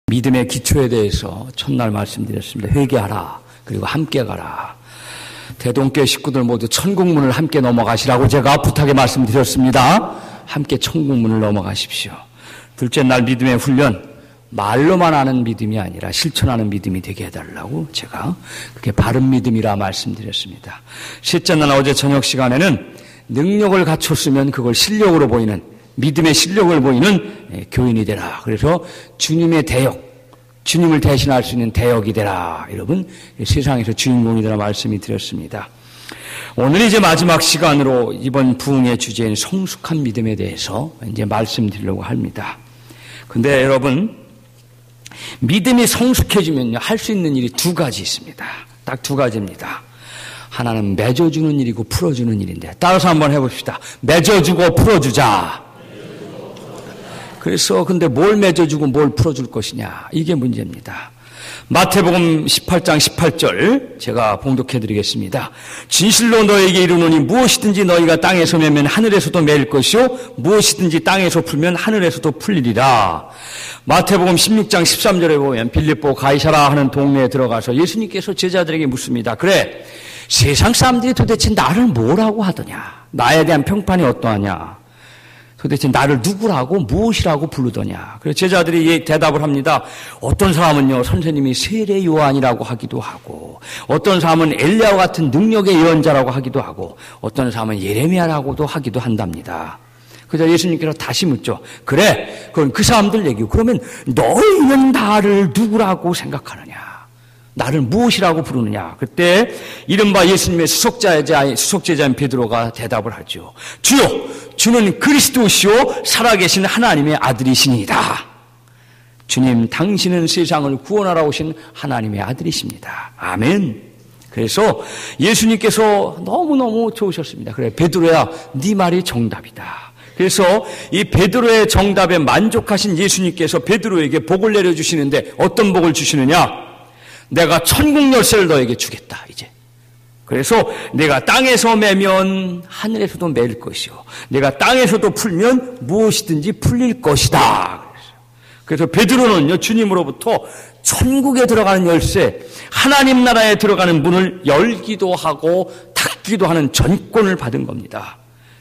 믿음의 기초에 대해서 첫날 말씀드렸습니다. 회개하라. 그리고 함께 가라. 대동교회 식구들 모두 천국문을 함께 넘어가시라고 제가 부탁의 말씀드렸습니다. 함께 천국문을 넘어가십시오. 둘째 날 믿음의 훈련, 말로만 하는 믿음이 아니라 실천하는 믿음이 되게 해달라고 제가 그게 바른 믿음이라 말씀드렸습니다. 셋째 날 어제 저녁 시간에는 능력을 갖췄으면 그걸 실력으로 보이는, 믿음의 실력을 보이는 교인이 되라. 그래서 주님의 대역, 주님을 대신할 수 있는 대역이 되라. 여러분, 세상에서 주인공이 되라 말씀이 드렸습니다. 오늘 이제 마지막 시간으로 이번 부흥의 주제인 성숙한 믿음에 대해서 이제 말씀드리려고 합니다. 근데 여러분, 믿음이 성숙해지면요, 할 수 있는 일이 두 가지 있습니다. 딱 두 가지입니다. 하나는 맺어주는 일이고 풀어주는 일인데, 따라서 한번 해봅시다. 맺어주고 풀어주자. 그래서 근데 뭘 맺어주고 뭘 풀어줄 것이냐, 이게 문제입니다. 마태복음 18장 18절 제가 봉독해드리겠습니다. 진실로 너에게 이르노니 무엇이든지 너희가 땅에서 매면 하늘에서도 매일 것이요 무엇이든지 땅에서 풀면 하늘에서도 풀리리라. 마태복음 16장 13절에 보면 빌립보 가이사라 하는 동네에 들어가서 예수님께서 제자들에게 묻습니다. 그래, 세상 사람들이 도대체 나를 뭐라고 하더냐, 나에 대한 평판이 어떠하냐, 도대체 나를 누구라고 무엇이라고 부르더냐. 그래서 제자들이 대답을 합니다. 어떤 사람은요, 선생님이 세례 요한이라고 하기도 하고, 어떤 사람은 엘리야와 같은 능력의 예언자라고 하기도 하고, 어떤 사람은 예레미야라고도 하기도 한답니다. 그래서 예수님께서 다시 묻죠. 그래, 그건 그 사람들 얘기고, 그러면 너희는 나를 누구라고 생각하느냐, 나를 무엇이라고 부르느냐. 그때 이른바 예수님의 수석제자인 베드로가 대답을 하죠. 주여, 주는 그리스도시요 살아계신 하나님의 아들이시니이다. 주님, 당신은 세상을 구원하러 오신 하나님의 아들이십니다. 아멘. 그래서 예수님께서 너무너무 좋으셨습니다. 그래, 베드로야, 네 말이 정답이다. 그래서 이 베드로의 정답에 만족하신 예수님께서 베드로에게 복을 내려주시는데, 어떤 복을 주시느냐? 내가 천국 열쇠를 너에게 주겠다, 이제. 그래서 내가 땅에서 매면 하늘에서도 매일 것이요, 내가 땅에서도 풀면 무엇이든지 풀릴 것이다. 그래서 베드로는요, 주님으로부터 천국에 들어가는 열쇠, 하나님 나라에 들어가는 문을 열기도 하고 닫기도 하는 전권을 받은 겁니다.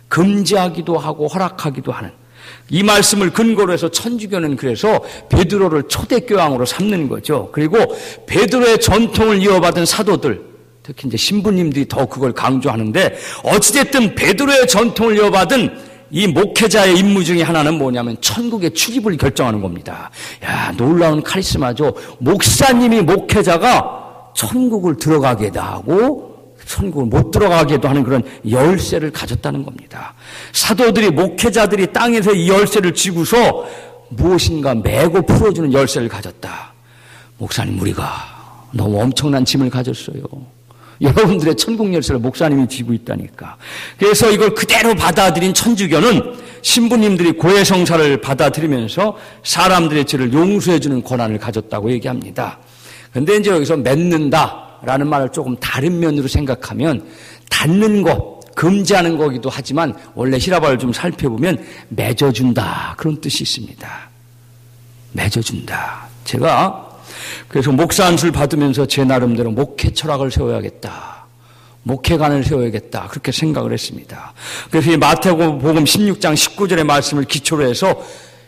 금지하기도 하고 허락하기도 하는. 이 말씀을 근거로 해서 천주교는 그래서 베드로를 초대교황으로 삼는 거죠. 그리고 베드로의 전통을 이어받은 사도들, 특히 이제 신부님들이 더 그걸 강조하는데, 어찌됐든 베드로의 전통을 이어받은 이 목회자의 임무 중에 하나는 뭐냐면 천국의 출입을 결정하는 겁니다. 야, 놀라운 카리스마죠. 목사님이 목회자가 천국을 들어가게 하고 천국을 못 들어가게도 하는 그런 열쇠를 가졌다는 겁니다. 사도들이, 목회자들이 땅에서 이 열쇠를 쥐고서 무엇인가 메고 풀어주는 열쇠를 가졌다. 목사님, 우리가 너무 엄청난 짐을 가졌어요. 여러분들의 천국 열쇠를 목사님이 쥐고 있다니까. 그래서 이걸 그대로 받아들인 천주교는 신부님들이 고해성사를 받아들이면서 사람들의 죄를 용서해주는 권한을 가졌다고 얘기합니다. 그런데 이제 여기서 맺는다 라는 말을 조금 다른 면으로 생각하면, 닫는 것, 금지하는 거기도 하지만 원래 히라바를 좀 살펴보면 맺어준다, 그런 뜻이 있습니다. 맺어준다. 제가 그래서 목사 안수를 받으면서 제 나름대로 목회 철학을 세워야겠다, 목회관을 세워야겠다, 그렇게 생각을 했습니다. 그래서 이 마태복음 16장 19절의 말씀을 기초로 해서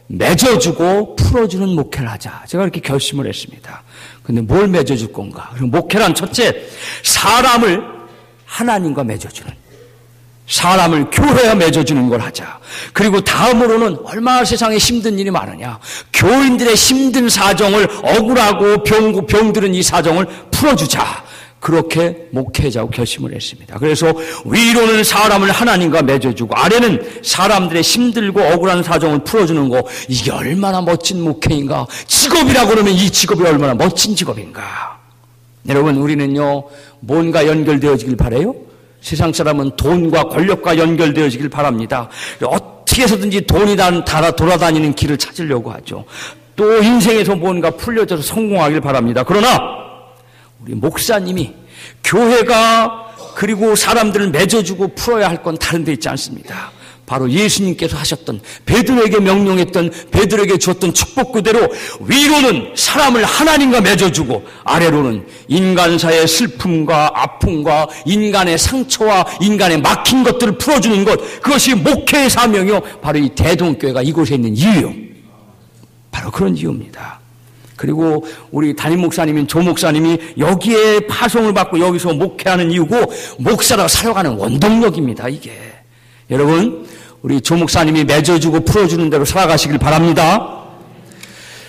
맺어주고 풀어주는 목회를 하자, 제가 이렇게 결심을 했습니다. 근데 뭘 맺어줄 건가? 목회란 첫째, 사람을 하나님과 맺어주는, 사람을 교회와 맺어주는 걸 하자. 그리고 다음으로는 얼마나 세상에 힘든 일이 많으냐, 교인들의 힘든 사정을, 억울하고 병들은 이 사정을 풀어주자, 그렇게 목회자고 결심을 했습니다. 그래서 위로는 사람을 하나님과 맺어주고, 아래는 사람들의 힘들고 억울한 사정을 풀어주는 거, 이게 얼마나 멋진 목회인가. 직업이라고 그러면 이 직업이 얼마나 멋진 직업인가. 여러분, 우리는요, 뭔가 연결되어지길 바라요? 세상 사람은 돈과 권력과 연결되어지길 바랍니다. 어떻게 해서든지 돈이 돌아다니는 길을 찾으려고 하죠. 또 인생에서 뭔가 풀려져서 성공하길 바랍니다. 그러나 우리 목사님이, 교회가, 그리고 사람들을 맺어주고 풀어야 할 건 다른 데 있지 않습니다. 바로 예수님께서 하셨던, 베드로에게 명령했던, 베드로에게 줬던 축복 그대로 위로는 사람을 하나님과 맺어주고 아래로는 인간사의 슬픔과 아픔과 인간의 상처와 인간의 막힌 것들을 풀어주는 것, 그것이 목회의 사명이요, 바로 이 대동교회가 이곳에 있는 이유요. 바로 그런 이유입니다. 그리고 우리 담임 목사님인 조 목사님이 여기에 파송을 받고 여기서 목회하는 이유고 목사로 살아가는 원동력입니다. 이게 여러분, 우리 조 목사님이 맺어주고 풀어주는 대로 살아가시길 바랍니다.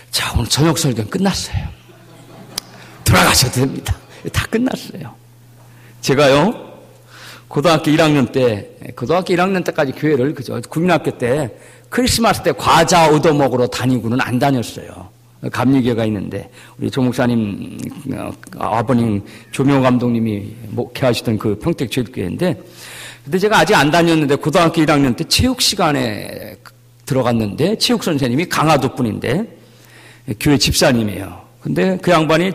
자, 오늘 저녁 설교는 끝났어요. 돌아가셔도 됩니다. 다 끝났어요. 제가요 고등학교 1학년 때까지 교회를 국민학교 때 크리스마스 때 과자 얻어먹으러 다니고는 안 다녔어요. 감리교회가 있는데 우리 조 목사님 아버님 조명 감독님이 목회하시던 그 평택체육교회인데, 근데 제가 아직 안 다녔는데 고등학교 1학년 때 체육 시간에 들어갔는데 체육 선생님이 강화도 분인데 교회 집사님이에요. 근데 그 양반이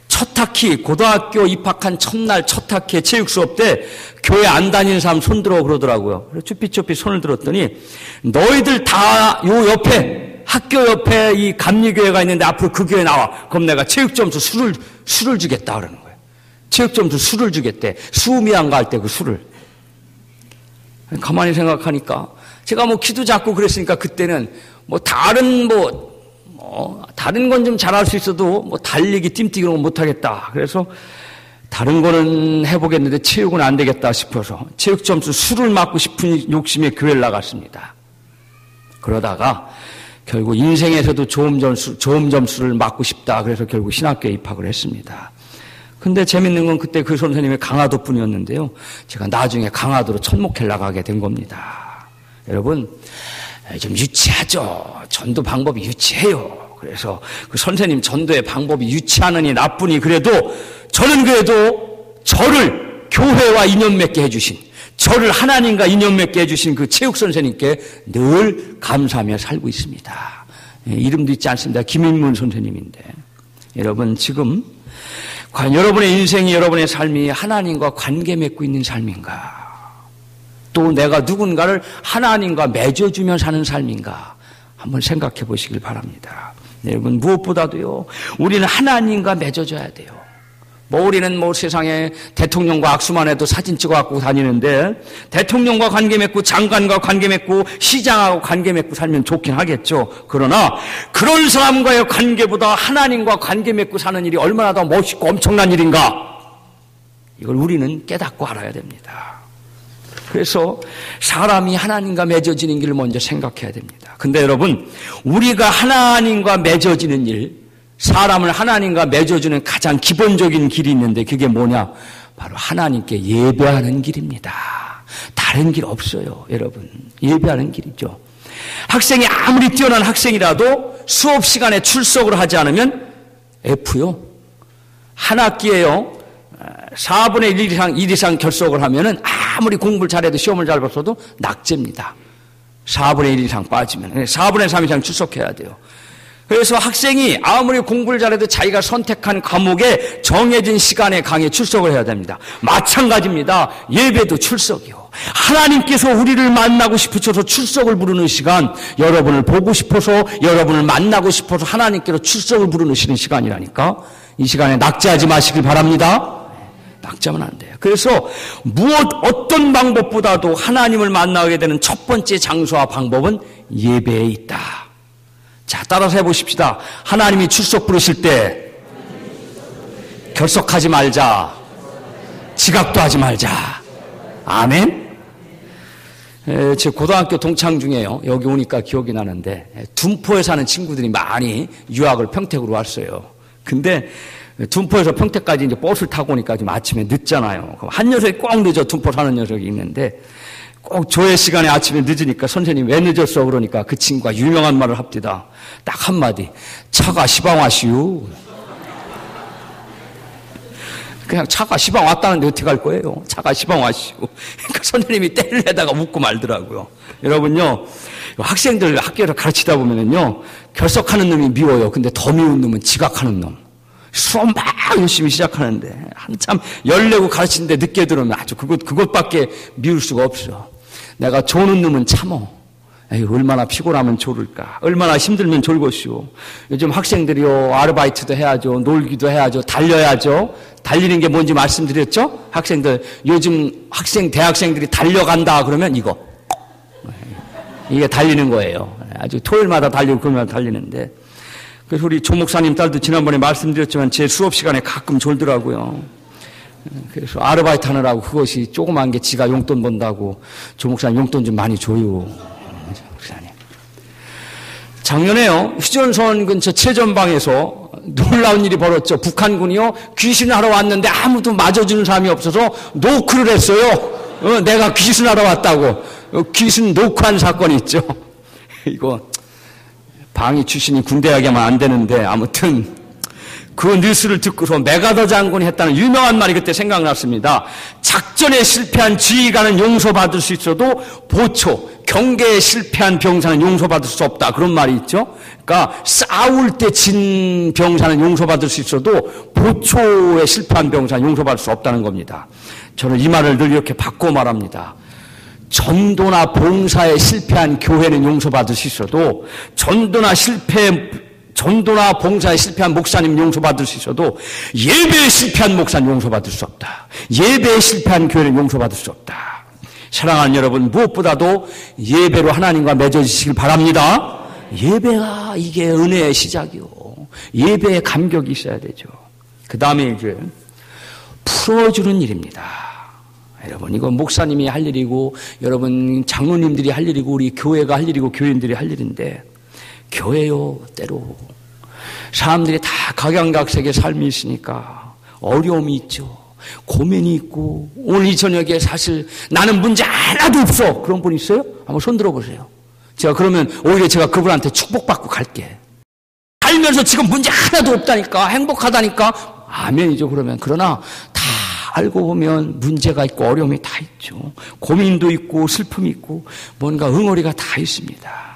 첫 학기 고등학교 입학한 첫날 첫 학기에 체육 수업 때 교회 안 다니는 사람 손 들어 그러더라고요. 그래서 쭈삣쭈삣 손을 들었더니 너희들 다 요 옆에 학교 옆에 이 감리교회가 있는데 앞으로 그 교회 나와. 그럼 내가 체육점수 술을 주겠다 그러는 거예요. 체육점수 술을 주겠대. 수미양 갈 때 그 술을. 가만히 생각하니까 제가 뭐 키도 작고 그랬으니까 그때는 뭐 다른 건 좀 잘할 수 있어도 뭐 달리기, 뜀뛰기 이런 거 못하겠다. 그래서 다른 거는 해보겠는데 체육은 안 되겠다 싶어서 체육점수 술을 맞고 싶은 욕심에 교회를 나갔습니다. 그러다가 결국 인생에서도 좋은 점수를 맞고 싶다. 그래서 결국 신학교에 입학을 했습니다. 근데 재밌는 건 그때 그 선생님이 강화도 분이었는데요. 제가 나중에 강화도로 천목회를 나가게 된 겁니다. 여러분, 좀 유치하죠. 전도 방법이 유치해요. 그래서 그 선생님 전도의 방법이 유치하느니 나쁘니 그래도 저는 그래도 저를 교회와 인연 맺게 해주신, 저를 하나님과 인연 맺게 해주신 그 체육 선생님께 늘 감사하며 살고 있습니다. 이름도 있지 않습니다. 김인문 선생님인데, 여러분 지금 과연 여러분의 인생이, 여러분의 삶이 하나님과 관계 맺고 있는 삶인가? 또 내가 누군가를 하나님과 맺어주며 사는 삶인가? 한번 생각해 보시길 바랍니다. 여러분, 무엇보다도요, 우리는 하나님과 맺어줘야 돼요. 우리는 세상에 대통령과 악수만 해도 사진 찍어 갖고 다니는데, 대통령과 관계 맺고 장관과 관계 맺고 시장하고 관계 맺고 살면 좋긴 하겠죠. 그러나 그런 사람과의 관계보다 하나님과 관계 맺고 사는 일이 얼마나 더 멋있고 엄청난 일인가, 이걸 우리는 깨닫고 알아야 됩니다. 그래서 사람이 하나님과 맺어지는 길을 먼저 생각해야 됩니다. 근데 여러분, 우리가 하나님과 맺어지는 일, 사람을 하나님과 맺어주는 가장 기본적인 길이 있는데 그게 뭐냐? 바로 하나님께 예배하는 길입니다. 다른 길 없어요, 여러분. 예배하는 길이죠. 학생이 아무리 뛰어난 학생이라도 수업 시간에 출석을 하지 않으면 F요. 한 학기에요, 4분의 1 이상 결석을 하면은 아무리 공부를 잘해도 시험을 잘 봤어도 낙제입니다. 4분의 1 이상 빠지면 4분의 3 이상 출석해야 돼요. 그래서 학생이 아무리 공부를 잘해도 자기가 선택한 과목에 정해진 시간에 강의에 출석을 해야 됩니다. 마찬가지입니다. 예배도 출석이요. 하나님께서 우리를 만나고 싶으셔서 출석을 부르는 시간, 여러분을 보고 싶어서, 여러분을 만나고 싶어서 하나님께로 출석을 부르시는 시간이라니까. 이 시간에 낙제하지 마시길 바랍니다. 낙제하면 안 돼요. 그래서 어떤 방법보다도 하나님을 만나게 되는 첫 번째 장소와 방법은 예배에 있다. 자, 따라서 해보십시다. 하나님이 출석 부르실 때 결석하지 말자. 지각도 하지 말자. 아멘. 제 고등학교 동창 중에요, 여기 오니까 기억이 나는데 둔포에 사는 친구들이 많이 유학을 평택으로 왔어요. 근데 둔포에서 평택까지 이제 버스를 타고 오니까 좀 아침에 늦잖아요. 그럼 한 녀석이 꼭 늦어. 둔포 사는 녀석이 있는데 꼭 조회 시간에 아침에 늦으니까 선생님 왜 늦었어? 그러니까 그 친구가 유명한 말을 합디다. 딱 한마디. 차가 시방 왔시오. 그냥 차가 시방 왔다는데 어떻게 갈 거예요? 차가 시방 왔시오. 그러니까 선생님이 때를 내다가 웃고 말더라고요. 여러분요, 학생들 학교에서 가르치다 보면은요, 결석하는 놈이 미워요. 근데 더 미운 놈은 지각하는 놈. 수업 막 열심히 시작하는데 한참 열내고 가르치는데 늦게 들어오면 아주 그것밖에 미울 수가 없어. 내가 조는 놈은 참어. 에이, 얼마나 피곤하면 졸을까? 얼마나 힘들면 졸것이오. 요즘 학생들이요, 아르바이트도 해야죠. 놀기도 해야죠. 달려야죠. 달리는 게 뭔지 말씀드렸죠? 학생들, 요즘 대학생들이 달려간다 그러면 이게 달리는 거예요. 아주 토요일마다 달리고 금요일마다 달리는데. 그래서 우리 조 목사님 딸도 지난번에 말씀드렸지만 제 수업 시간에 가끔 졸더라고요. 그래서 아르바이트 하느라고 그것이 조그만 게 지가 용돈 번다고 조 목사님 용돈 좀 많이 줘요. 작년에요, 휴전선 근처 최전방에서 놀라운 일이 벌어졌죠. 북한군이요, 귀신하러 왔는데 아무도 맞아주는 사람이 없어서 노크를 했어요. 내가 귀신하러 왔다고. 귀신 노크한 사건이 있죠. 이거 방위 출신이 군대 가면 안 되는데, 아무튼 그 뉴스를 듣고서 메가더 장군이 했다는 유명한 말이 그때 생각났습니다. 작전에 실패한 지휘관은 용서받을 수 있어도 보초, 경계에 실패한 병사는 용서받을 수 없다. 그런 말이 있죠. 그러니까 싸울 때 진 병사는 용서받을 수 있어도 보초에 실패한 병사는 용서받을 수 없다는 겁니다. 저는 이 말을 늘 이렇게 바꿔 말합니다. 전도나 봉사에 실패한 교회는 용서받을 수 있어도 전도나 봉사에 실패한 목사님 용서받을 수 있어도 예배에 실패한 목사는 용서받을 수 없다. 예배에 실패한 교회는 용서받을 수 없다. 사랑하는 여러분, 무엇보다도 예배로 하나님과 맺어지시길 바랍니다. 예배가 이게 은혜의 시작이요. 예배에 감격이 있어야 되죠. 그 다음에 이제 풀어주는 일입니다. 여러분, 이건 목사님이 할 일이고 여러분 장로님들이 할 일이고 우리 교회가 할 일이고 교인들이 할 일인데, 교회요, 때로 사람들이 다 각양각색의 삶이 있으니까 어려움이 있죠. 고민이 있고, 오늘 이 저녁에 사실 나는 문제 하나도 없어, 그런 분 있어요? 한번 손 들어보세요. 제가 그러면 오히려 제가 그분한테 축복받고 갈게. 살면서 지금 문제 하나도 없다니까, 행복하다니까, 아멘이죠. 그러나 다 알고 보면 문제가 있고 어려움이 다 있죠. 고민도 있고 슬픔이 있고 뭔가 응어리가 다 있습니다.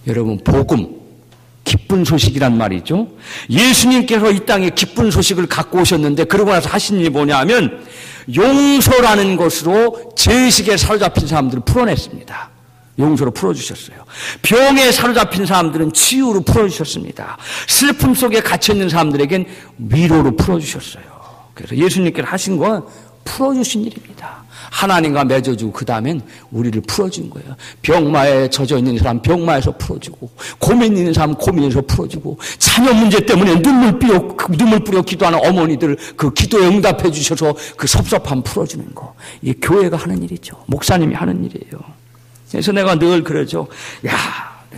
여러분, 복음, 기쁜 소식이란 말이죠. 예수님께서 이 땅에 기쁜 소식을 갖고 오셨는데, 그러고 나서 하신 일이 뭐냐면 용서라는 것으로 죄의식에 사로잡힌 사람들을 풀어냈습니다. 용서로 풀어주셨어요. 병에 사로잡힌 사람들은 치유로 풀어주셨습니다. 슬픔 속에 갇혀있는 사람들에겐 위로로 풀어주셨어요. 그래서 예수님께서 하신 건 풀어주신 일입니다. 하나님과 맺어주고 그 다음엔 우리를 풀어준 거예요. 병마에 젖어 있는 사람 병마에서 풀어주고, 고민 있는 사람 고민에서 풀어주고, 자녀 문제 때문에 눈물 뿌려 기도하는 어머니들 그 기도에 응답해 주셔서 그 섭섭함 풀어주는 거, 이게 교회가 하는 일이죠. 목사님이 하는 일이에요. 그래서 내가 늘 그러죠. 내가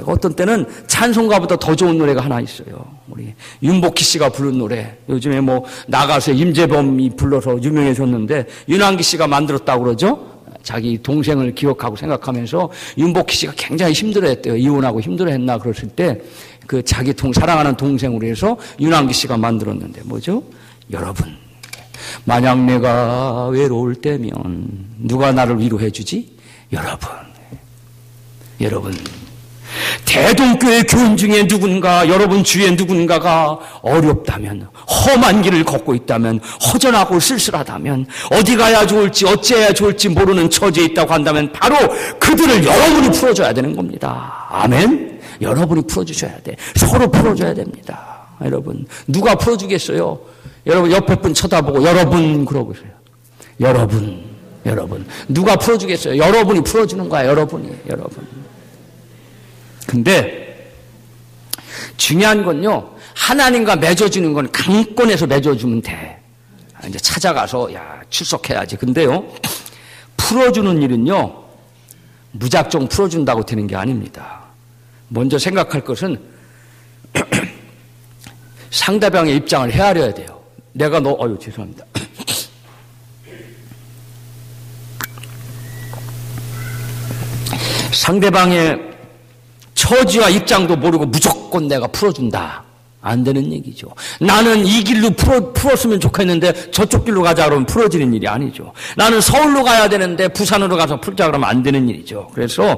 어떤 때는 찬송가보다 더 좋은 노래가 하나 있어요. 우리 윤복희 씨가 부른 노래. 요즘에 나가서 임재범이 불러서 유명해졌는데, 윤한기 씨가 만들었다고 그러죠. 자기 동생을 기억하고 생각하면서 윤복희 씨가 굉장히 힘들어했대요. 이혼하고 힘들어했나 그랬을 때 그 자기 사랑하는 동생으로 해서 윤한기 씨가 만들었는데, 뭐죠? 여러분, 만약 내가 외로울 때면 누가 나를 위로해 주지? 여러분, 대동교회 교인 중에 누군가, 여러분 주위에 누군가가 어렵다면, 험한 길을 걷고 있다면, 허전하고 쓸쓸하다면, 어디 가야 좋을지 어찌해야 좋을지 모르는 처지에 있다고 한다면 바로 그들을 여러분이 풀어줘야 되는 겁니다. 아멘? 여러분이 풀어주셔야 돼. 서로 풀어줘야 됩니다. 여러분, 누가 풀어주겠어요? 여러분 옆에 분 쳐다보고 여러분 그러고 있어요. 여러분 누가 풀어주겠어요? 여러분이 풀어주는 거야. 여러분. 근데 중요한 건요, 하나님과 맺어주는 건 강권에서 맺어주면 돼. 이제 찾아가서 출석해야지. 근데요, 풀어주는 일은요, 무작정 풀어준다고 되는 게 아닙니다. 먼저 생각할 것은 상대방의 입장을 헤아려야 돼요. 내가 죄송합니다. 상대방의 처지와 입장도 모르고 무조건 내가 풀어준다. 안 되는 얘기죠. 나는 이 길로 풀었으면 좋겠는데 저쪽 길로 가자 그러면 풀어지는 일이 아니죠. 나는 서울로 가야 되는데 부산으로 가서 풀자 그러면 안 되는 일이죠. 그래서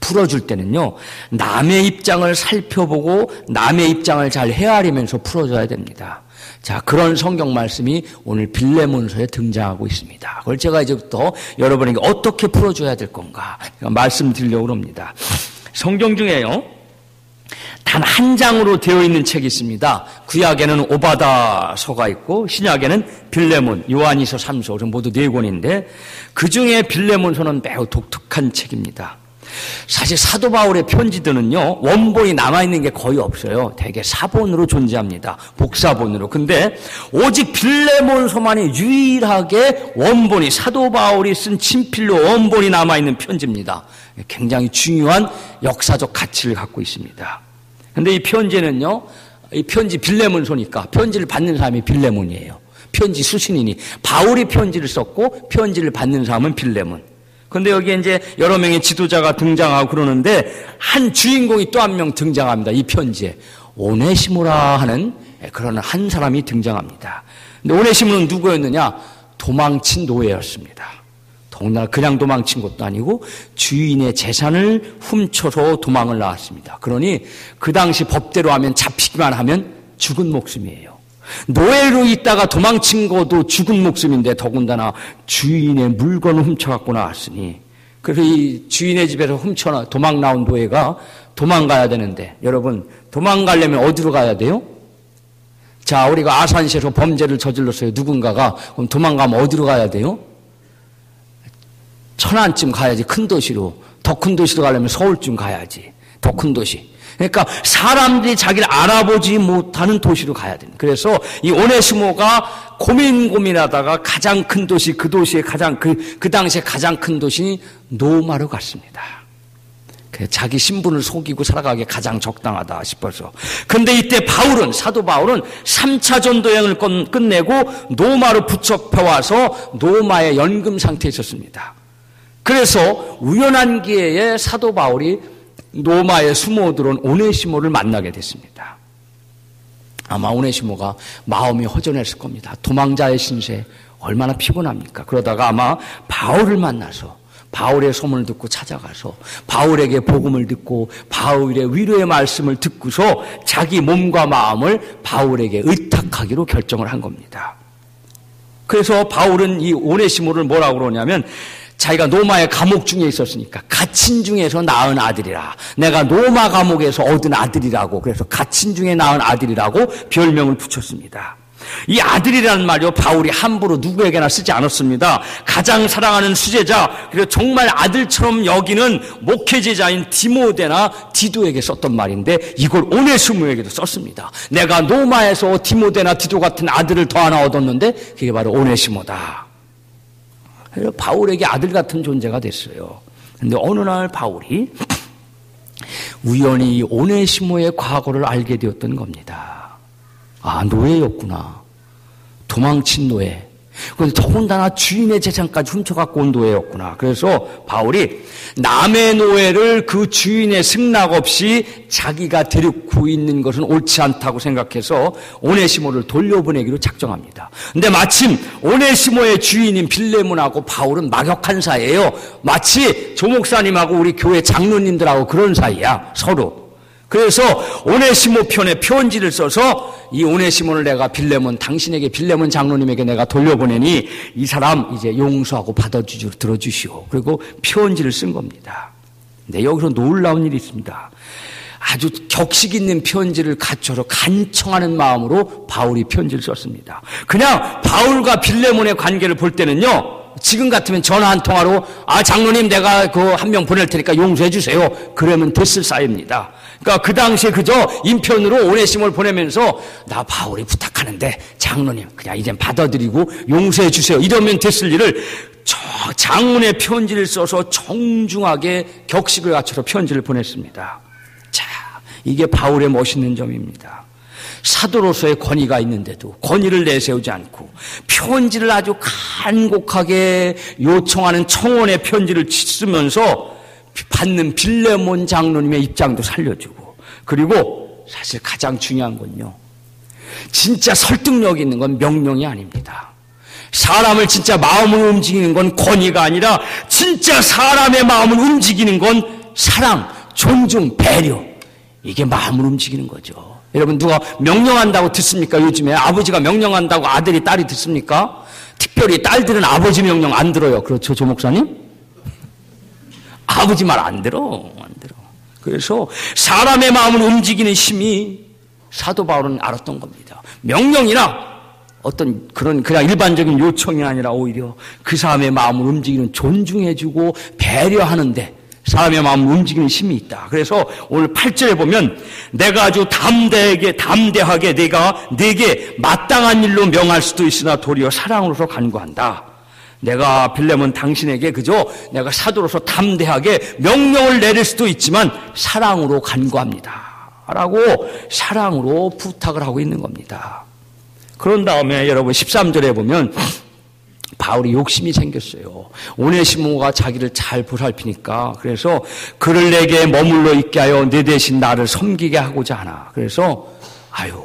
풀어줄 때는요, 남의 입장을 살펴보고 남의 입장을 잘 헤아리면서 풀어줘야 됩니다. 자, 그런 성경 말씀이 오늘 빌레몬서에 등장하고 있습니다. 그걸 제가 이제부터 여러분에게 어떻게 풀어줘야 될 건가 말씀드리려고 합니다. 성경 중에요, 단 한 장으로 되어 있는 책이 있습니다. 구약에는 오바다서가 있고 신약에는 빌레몬, 요한이서, 삼서 모두 4권인데 그 중에 빌레몬서는 매우 독특한 책입니다. 사실 사도 바울의 편지들은요, 원본이 남아있는 게 거의 없어요. 대개 사본으로 존재합니다. 복사본으로. 근데 오직 빌레몬서만이 유일하게 원본이, 사도 바울이 쓴 친필로 원본이 남아있는 편지입니다. 굉장히 중요한 역사적 가치를 갖고 있습니다. 근데 이 편지는요, 이 편지 빌레몬서니까 편지를 받는 사람이 빌레몬이에요. 편지 수신인이. 바울이 편지를 썼고 편지를 받는 사람은 빌레몬. 근데 여기에 이제 여러 명의 지도자가 등장하고 그러는데 한 주인공이 또 한 명 등장합니다. 이 편지에. 오네시모라 하는 그런 한 사람이 등장합니다. 근데 오네시모는 누구였느냐? 도망친 노예였습니다. 더군다나 그냥 도망친 것도 아니고 주인의 재산을 훔쳐서 도망을 나왔습니다. 그러니 그 당시 법대로 하면 잡히기만 하면 죽은 목숨이에요. 노예로 있다가 도망친 것도 죽은 목숨인데 더군다나 주인의 물건을 훔쳐갖고 나왔으니, 그래서 이 주인의 집에서 훔쳐 도망 나온 노예가 도망가야 되는데, 여러분 도망가려면 어디로 가야 돼요? 자, 우리가 아산시에서 범죄를 저질렀어요. 누군가가. 그럼 도망가면 어디로 가야 돼요? 천안쯤 가야지. 큰 도시로. 더 큰 도시로 가려면 서울쯤 가야지. 더 큰 도시. 그러니까 사람들이 자기를 알아보지 못하는 도시로 가야 됩니다. 그래서 이 오네시모가 고민하다가 가장 큰 도시, 그 도시의 그 당시에 가장 큰 도시 노마로 갔습니다. 자기 신분을 속이고 살아가기에 가장 적당하다 싶어서. 근데 이때 사도 바울은 3차 전도 여행을 끝내고 노마로 붙잡혀와서 노마의 연금 상태에 있었습니다. 그래서 우연한 기회에 사도 바울이 노마에 숨어들어온 오네시모를 만나게 됐습니다. 아마 오네시모가 마음이 허전했을 겁니다. 도망자의 신세 얼마나 피곤합니까? 그러다가 아마 바울을 만나서 바울의 소문을 듣고 찾아가서 바울에게 복음을 듣고 바울의 위로의 말씀을 듣고서 자기 몸과 마음을 바울에게 의탁하기로 결정을 한 겁니다. 그래서 바울은 이 오네시모를 뭐라고 그러냐면, 자기가 노마의 감옥 중에 있었으니까 갇힌 중에서 낳은 아들이라, 내가 노마 감옥에서 얻은 아들이라고, 그래서 갇힌 중에 낳은 아들이라고 별명을 붙였습니다. 이 아들이라는 말이요, 바울이 함부로 누구에게나 쓰지 않았습니다. 가장 사랑하는 수제자, 그리고 정말 아들처럼 여기는 목회제자인 디모데나 디도에게 썼던 말인데 이걸 오네시모에게도 썼습니다. 내가 노마에서 디모데나 디도 같은 아들을 더 하나 얻었는데 그게 바로 오네시모다. 그래서 바울에게 아들 같은 존재가 됐어요. 그런데 어느 날 바울이 우연히 오네시모의 과거를 알게 되었던 겁니다. 아, 노예였구나. 도망친 노예. 그런데 더군다나 주인의 재산까지 훔쳐갖고 온 노예였구나. 그래서 바울이 남의 노예를 그 주인의 승낙 없이 자기가 데리고 있는 것은 옳지 않다고 생각해서 오네시모를 돌려보내기로 작정합니다. 근데 마침 오네시모의 주인인 빌레몬하고 바울은 막역한 사이예요. 마치 조 목사님하고 우리 교회 장로님들하고 그런 사이야, 서로. 그래서 오네시모 편에 편지를 써서 이 오네시모를 내가 당신에게 빌레몬 장로님에게 내가 돌려보내니 이 사람 이제 용서하고 들어주시오. 그리고 편지를 쓴 겁니다. 근데 여기서 놀라운 일이 있습니다. 아주 격식 있는 편지를 갖춰서 간청하는 마음으로 바울이 편지를 썼습니다. 그냥 바울과 빌레몬의 관계를 볼 때는요, 지금 같으면 전화 한 통화로 장로님 내가 한 명 보낼 테니까 용서해 주세요. 그러면 됐을 사이입니다. 그러니까 그 당시에 그저 인편으로 오네시모를 보내면서 나 바울이 부탁하는데 장로님 그냥 이젠 받아들이고 용서해 주세요. 이러면 됐을 일을 장문의 편지를 써서 정중하게 격식을 갖춰서 편지를 보냈습니다. 자, 이게 바울의 멋있는 점입니다. 사도로서의 권위가 있는데도 권위를 내세우지 않고 편지를 아주 간곡하게 요청하는 청원의 편지를 쓰면서 받는 빌레몬 장로님의 입장도 살려주고, 그리고 사실 가장 중요한 건요, 진짜 설득력 있는 건 명령이 아닙니다. 사람을 진짜 마음을 움직이는 건 권위가 아니라 진짜 사람의 마음을 움직이는 건 사랑, 존중, 배려. 이게 마음을 움직이는 거죠. 여러분 누가 명령한다고 듣습니까? 요즘에 아버지가 명령한다고 아들이 딸이 듣습니까? 특별히 딸들은 아버지 명령 안 들어요. 그렇죠, 조 목사님? 아버지 말 안 들어. 그래서 사람의 마음을 움직이는 힘이 사도 바울은 알았던 겁니다. 명령이나 어떤 그냥 일반적인 요청이 아니라 오히려 그 사람의 마음을 움직이는 존중해주고 배려하는데 사람의 마음을 움직이는 힘이 있다. 그래서 오늘 8절에 보면 내가 아주 담대하게 내가 네게 마땅한 일로 명할 수도 있으나 도리어 사랑으로서 간구한다. 내가 빌레몬 당신에게 그저 내가 사도로서 담대하게 명령을 내릴 수도 있지만 사랑으로 간구합니다. 라고 사랑으로 부탁을 하고 있는 겁니다. 그런 다음에 여러분 13절에 보면 바울이 욕심이 생겼어요. 오네시모가 자기를 잘 보살피니까 그래서 그를 내게 머물러 있게 하여 내 대신 나를 섬기게 하고자 하나. 그래서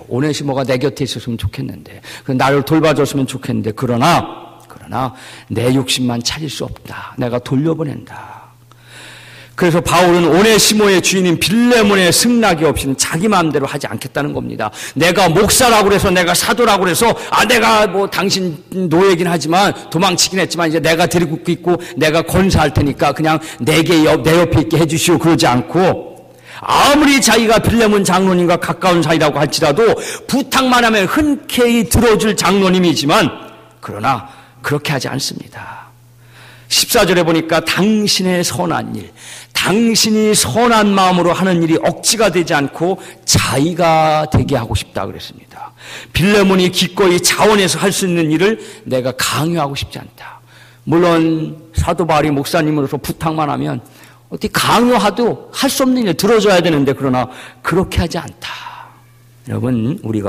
오네시모가 내 곁에 있었으면 좋겠는데 나를 돌봐줬으면 좋겠는데 그러나 내 욕심만 차릴 수 없다. 내가 돌려보낸다. 그래서 바울은 오네시모의 주인인 빌레몬의 승낙이 없이는 자기 마음대로 하지 않겠다는 겁니다. 내가 목사라고 그래서 내가 사도라고 그래서 내가 당신 노예긴 하지만 도망치긴 했지만 이제 내가 데리고 있고 내가 권사할 테니까 그냥 내 옆에 있게 해주시오 그러지 않고 아무리 자기가 빌레몬 장로님과 가까운 사이라고 할지라도 부탁만 하면 흔쾌히 들어줄 장로님이지만 그러나 그렇게 하지 않습니다. 14절에 보니까 당신의 선한 일, 당신이 선한 마음으로 하는 일이 억지가 되지 않고 자의가 되게 하고 싶다 그랬습니다. 빌레몬이 기꺼이 자원해서 할 수 있는 일을 내가 강요하고 싶지 않다. 물론 사도 바울이 목사님으로서 부탁만 하면 어떻게 강요하도 할 수 없는 일 들어줘야 되는데 그러나 그렇게 하지 않다. 여러분 우리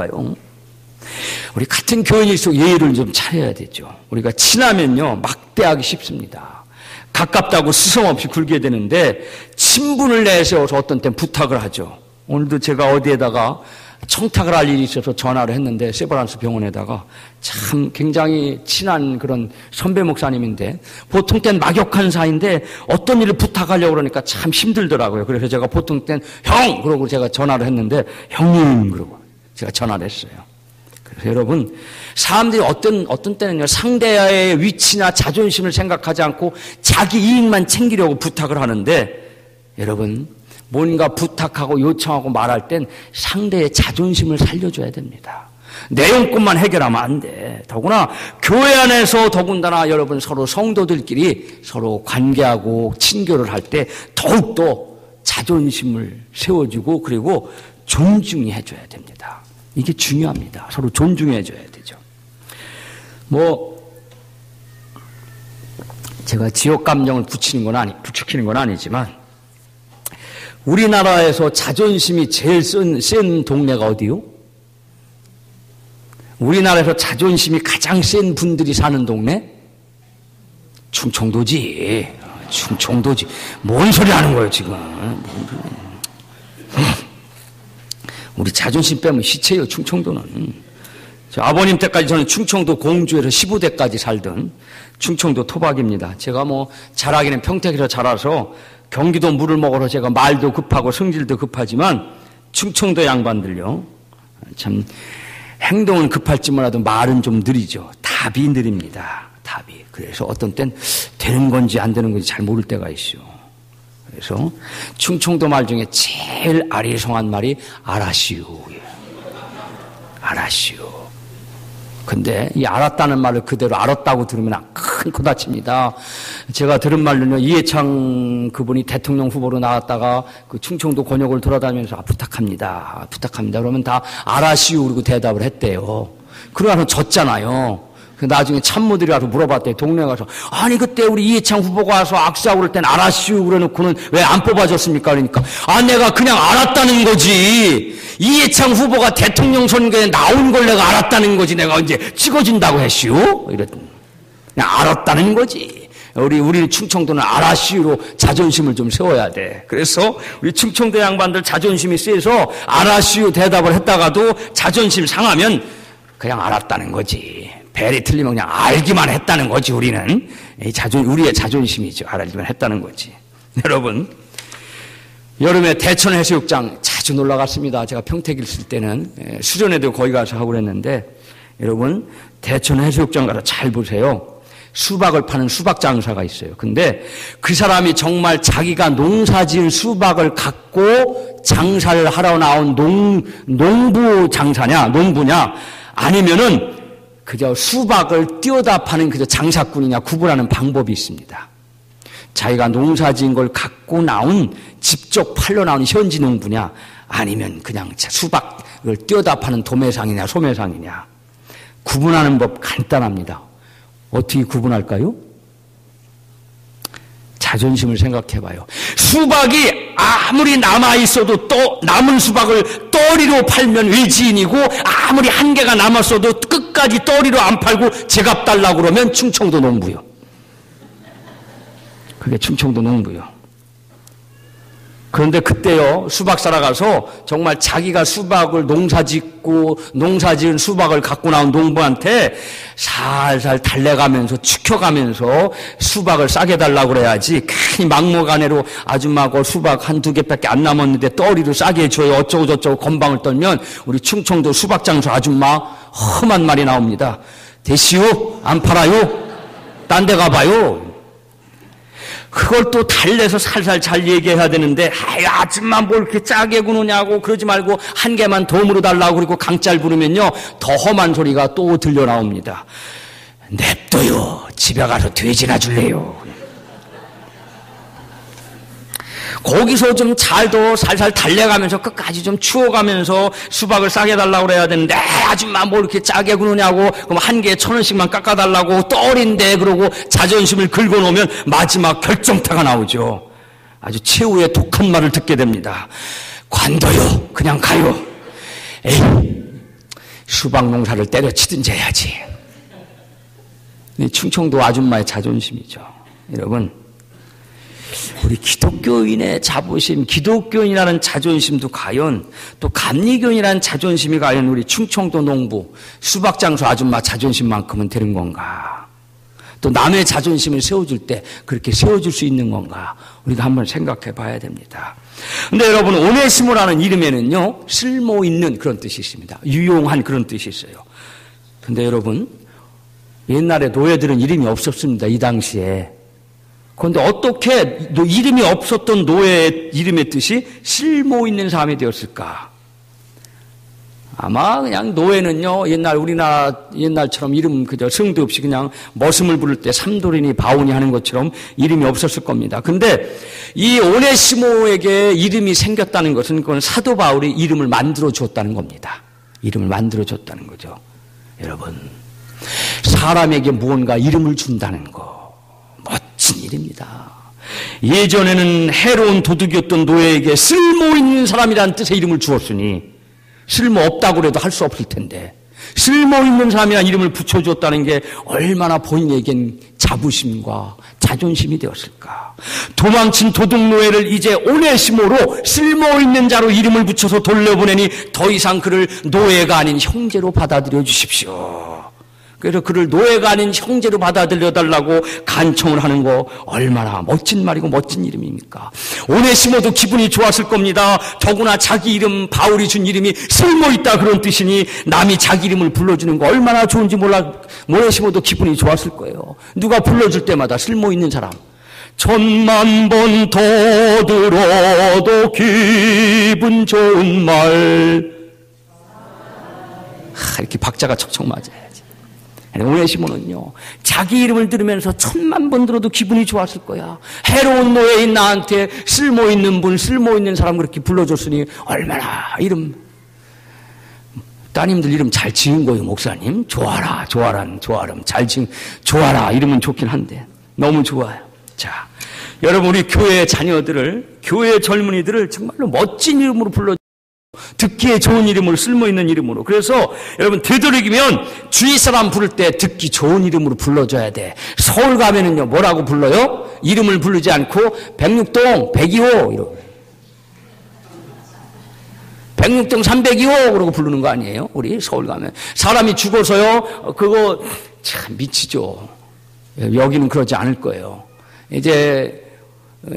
같은 교인일수록 예의를 좀 차려야 되죠. 우리가 친하면요 막대하기 쉽습니다. 가깝다고 스성없이 굴게 되는데 친분을 내세워서 어떤 땐 부탁을 하죠. 오늘도 제가 어디에다가 청탁을 할 일이 있어서 전화를 했는데 세브란스 병원에다가 참 굉장히 친한 그런 선배 목사님인데 보통 땐 막역한 사이인데 어떤 일을 부탁하려고 그러니까 참 힘들더라고요. 그래서 제가 보통 땐 형! 그러고 제가 전화를 했는데 형님! 그러고 제가 전화를 했어요. 그래서 여러분 사람들이 어떤 때는요 상대의 위치나 자존심을 생각하지 않고 자기 이익만 챙기려고 부탁을 하는데 여러분 뭔가 부탁하고 요청하고 말할 땐 상대의 자존심을 살려줘야 됩니다. 내용권만 해결하면 안 돼. 더구나 교회 안에서 더군다나 여러분 서로 성도들끼리 서로 관계하고 친교를 할 때 더욱더 자존심을 세워주고 그리고 존중해 줘야 됩니다. 이게 중요합니다. 서로 존중해 줘야 되죠. 제가 지역 감정을 부추기는 건 아니지만 우리나라에서 자존심이 제일 센 동네가 어디요? 우리나라에서 자존심이 가장 센 분들이 사는 동네? 충청도지. 뭔 소리 하는 거예요, 지금. 우리 자존심 빼면 시체예요, 충청도는. 저 아버님 때까지 저는 충청도 공주에서 15대까지 살던 충청도 토박입니다. 제가 자라기는 평택에서 자라서 경기도 물을 먹으러 제가 말도 급하고 성질도 급하지만 충청도 양반들요. 참 행동은 급할지 몰라도 말은 좀 느리죠. 답이 느립니다. 답이. 그래서 어떤 땐 되는 건지 안 되는 건지 잘 모를 때가 있어요. 그래서 충청도 말 중에 제일 아리송한 말이 알았시오. 근데 이 알았다는 말을 그대로 알았다고 들으면 큰 코 다칩니다. 제가 들은 말로는 이해창 그분이 대통령 후보로 나왔다가 그 충청도 권역을 돌아다니면서 부탁합니다. 그러면 다 알았시오 그리고 대답을 했대요. 그러고서 졌잖아요. 나중에 참모들이 와서 물어봤대요. 동네에 가서 아니 그때 우리 이해창 후보가 와서 악수하고 그럴 땐 알았슈 그래놓고는 왜 안 뽑아줬습니까? 그러니까 내가 그냥 알았다는 거지. 이해창 후보가 대통령 선거에 나온 걸 내가 알았다는 거지. 내가 언제 찍어준다고 했슈? 이랬더니 그냥 알았다는 거지. 우리 충청도는 알았슈로 자존심을 좀 세워야 돼. 그래서 우리 충청도 양반들 자존심이 세서 알았슈 대답을 했다가도 자존심 상하면 그냥 알았다는 거지. 벨이 틀리면 그냥 알기만 했다는 거지. 우리는 우리의 자존심이죠. 알기만 했다는 거지. 여러분 여름에 대천 해수욕장 자주 놀러 갔습니다. 제가 평택에 있을 때는 수련회도 거기 가서 하고 그랬는데, 여러분 대천 해수욕장 가서 잘 보세요. 수박을 파는 수박 장사가 있어요. 근데 그 사람이 정말 자기가 농사지은 수박을 갖고 장사를 하러 나온 농부 장사냐, 농부냐, 아니면은 그저 수박을 띄어다 파는 그저 장사꾼이냐 구분하는 방법이 있습니다. 자기가 농사지은 걸 갖고 나온, 직접 팔러 나온 현지 농부냐, 아니면 그냥 수박을 띄어다 파는 도매상이냐 소매상이냐. 구분하는 법 간단합니다. 어떻게 구분할까요? 자존심을 생각해봐요. 수박이 아무리 남아있어도 또 남은 수박을 떠리로 팔면 외지인이고, 아무리 한 개가 남았어도 끝까지 떠리로 안 팔고 제값 달라고 그러면 충청도 농부요. 그게 충청도 농부요. 그런데 그때요, 수박 사러 가서 정말 자기가 수박을 농사지은 수박을 갖고 나온 농부한테 살살 달래가면서 축혀가면서 수박을 싸게 달라고 그래야지, 괜히 막무가내로 아줌마가 수박 한두 개밖에 안 남았는데 떠리로 싸게 줘요 어쩌고 저쩌고 건방을 떨면 우리 충청도 수박장수 아줌마 험한 말이 나옵니다. 대시오? 안 팔아요? 딴 데 가봐요. 그걸 또 달래서 살살 잘 얘기해야 되는데, 아줌마 뭘 이렇게 짜게 구느냐고 그러지 말고 한 개만 더 물어달라고 그리고 강짤 부르면요 더 험한 소리가 또 들려 나옵니다. 냅둬요. 집에 가서 돼지나 줄래요. 거기서 좀 잘도 살살 달래가면서 끝까지 좀 추워가면서 수박을 싸게 달라고 그래야 되는데, 아줌마 뭘 이렇게 짜게 구느냐고, 그럼 한 개에 1,000원씩만 깎아달라고 떨인데 그러고 자존심을 긁어놓으면 마지막 결정타가 나오죠. 아주 최후의 독한 말을 듣게 됩니다. 관둬요. 그냥 가요. 에이, 수박 농사를 때려치든지 해야지. 충청도 아줌마의 자존심이죠. 여러분, 우리 기독교인의 자부심, 기독교인이라는 자존심도 과연, 또 감리교인이라는 자존심이 과연 우리 충청도 농부, 수박장수 아줌마 자존심만큼은 되는 건가? 또 남의 자존심을 세워줄 때 그렇게 세워줄 수 있는 건가? 우리가 한번 생각해 봐야 됩니다. 근데 여러분, 오네시모라는 이름에는요, 쓸모 있는 그런 뜻이 있습니다. 유용한 그런 뜻이 있어요. 근데 여러분, 옛날에 노예들은 이름이 없었습니다. 이 당시에. 그런데 어떻게 이름이 없었던 노예의 이름의 뜻이 쓸모 있는 사람이 되었을까? 아마 그냥 노예는요, 우리나라 옛날처럼 이름 그저 성도 없이 그냥 머슴을 부를 때 삼도리니 바오니 하는 것처럼 이름이 없었을 겁니다. 근데 이 오네시모에게 이름이 생겼다는 것은 그건 사도 바울이 이름을 만들어 주었다는 겁니다. 이름을 만들어 줬다는 거죠. 여러분, 사람에게 무언가 이름을 준다는 거, 멋진 일입니다. 예전에는 해로운 도둑이었던 노예에게 쓸모있는 사람이라는 뜻의 이름을 주었으니, 쓸모없다고 해도 할 수 없을 텐데 쓸모있는 사람이라는 이름을 붙여주었다는 게 얼마나 본인에겐 자부심과 자존심이 되었을까. 도망친 도둑노예를 이제 오네시모로 쓸모있는 자로 이름을 붙여서 돌려보내니 더 이상 그를 노예가 아닌 형제로 받아들여 주십시오. 그래서 그를 노예가 아닌 형제로 받아들여달라고 간청을 하는 거 얼마나 멋진 말이고 멋진 이름입니까? 오네시모도 기분이 좋았을 겁니다. 더구나 자기 이름, 바울이 준 이름이 쓸모있다 그런 뜻이니 남이 자기 이름을 불러주는 거 얼마나 좋은지 몰라. 오네시모도 기분이 좋았을 거예요. 누가 불러줄 때마다 쓸모있는 사람. 10,000번 더 들어도 기분 좋은 말. 이렇게 박자가 척척 맞아야지. 오네시모는요, 자기 이름을 들으면서 10,000,000번 들어도 기분이 좋았을 거야. 해로운 노예인 나한테 쓸모있는 분, 쓸모있는 사람 그렇게 불러줬으니 얼마나 이름, 따님들 이름 잘 지은 거예요. 목사님 좋아라, 잘 지은, 좋아라 이름은 좋긴 한데 너무 좋아요. 자, 여러분, 우리 교회 자녀들을, 교회 젊은이들을 정말로 멋진 이름으로 불러, 듣기에 좋은 이름으로, 쓸모있는 이름으로. 그래서 여러분, 되도록이면 주위 사람 부를 때 듣기 좋은 이름으로 불러줘야 돼. 서울 가면은요, 뭐라고 불러요? 이름을 부르지 않고 백육동 102호 이러고, 백육동 302호 그러고 부르는 거 아니에요? 우리 서울 가면 사람이 죽어서요, 그거 참 미치죠. 여기는 그러지 않을 거예요. 이제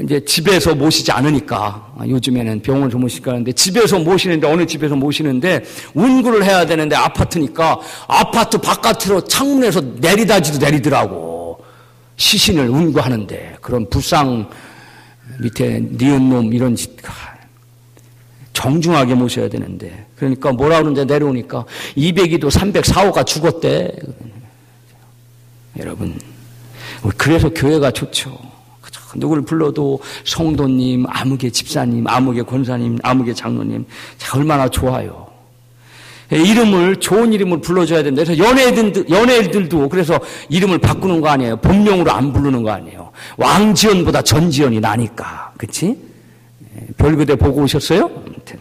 이제 집에서 모시지 않으니까 요즘에는 병원에서 모시니까 하는데 집에서 모시는데 어느 집에서 모시는데 운구를 해야 되는데 아파트니까 아파트 바깥으로 창문에서 내리다지도 내리더라고. 시신을 운구하는데 그런 불상 밑에 니은 놈 이런 정중하게 모셔야 되는데 그러니까 뭐라 그러는데 내려오니까 202도 304호가 죽었대. 여러분 그래서 교회가 좋죠. 누구를 불러도 성도님, 아무개 집사님, 아무개 권사님, 아무개 장로님 얼마나 좋아요. 이름을 좋은 이름을 불러줘야 된다. 그래서 연예인들도 그래서 이름을 바꾸는 거 아니에요. 본명으로 안 부르는 거 아니에요. 왕지연보다 전지연이 나니까, 그렇지? 별그대 보고 오셨어요? 아무튼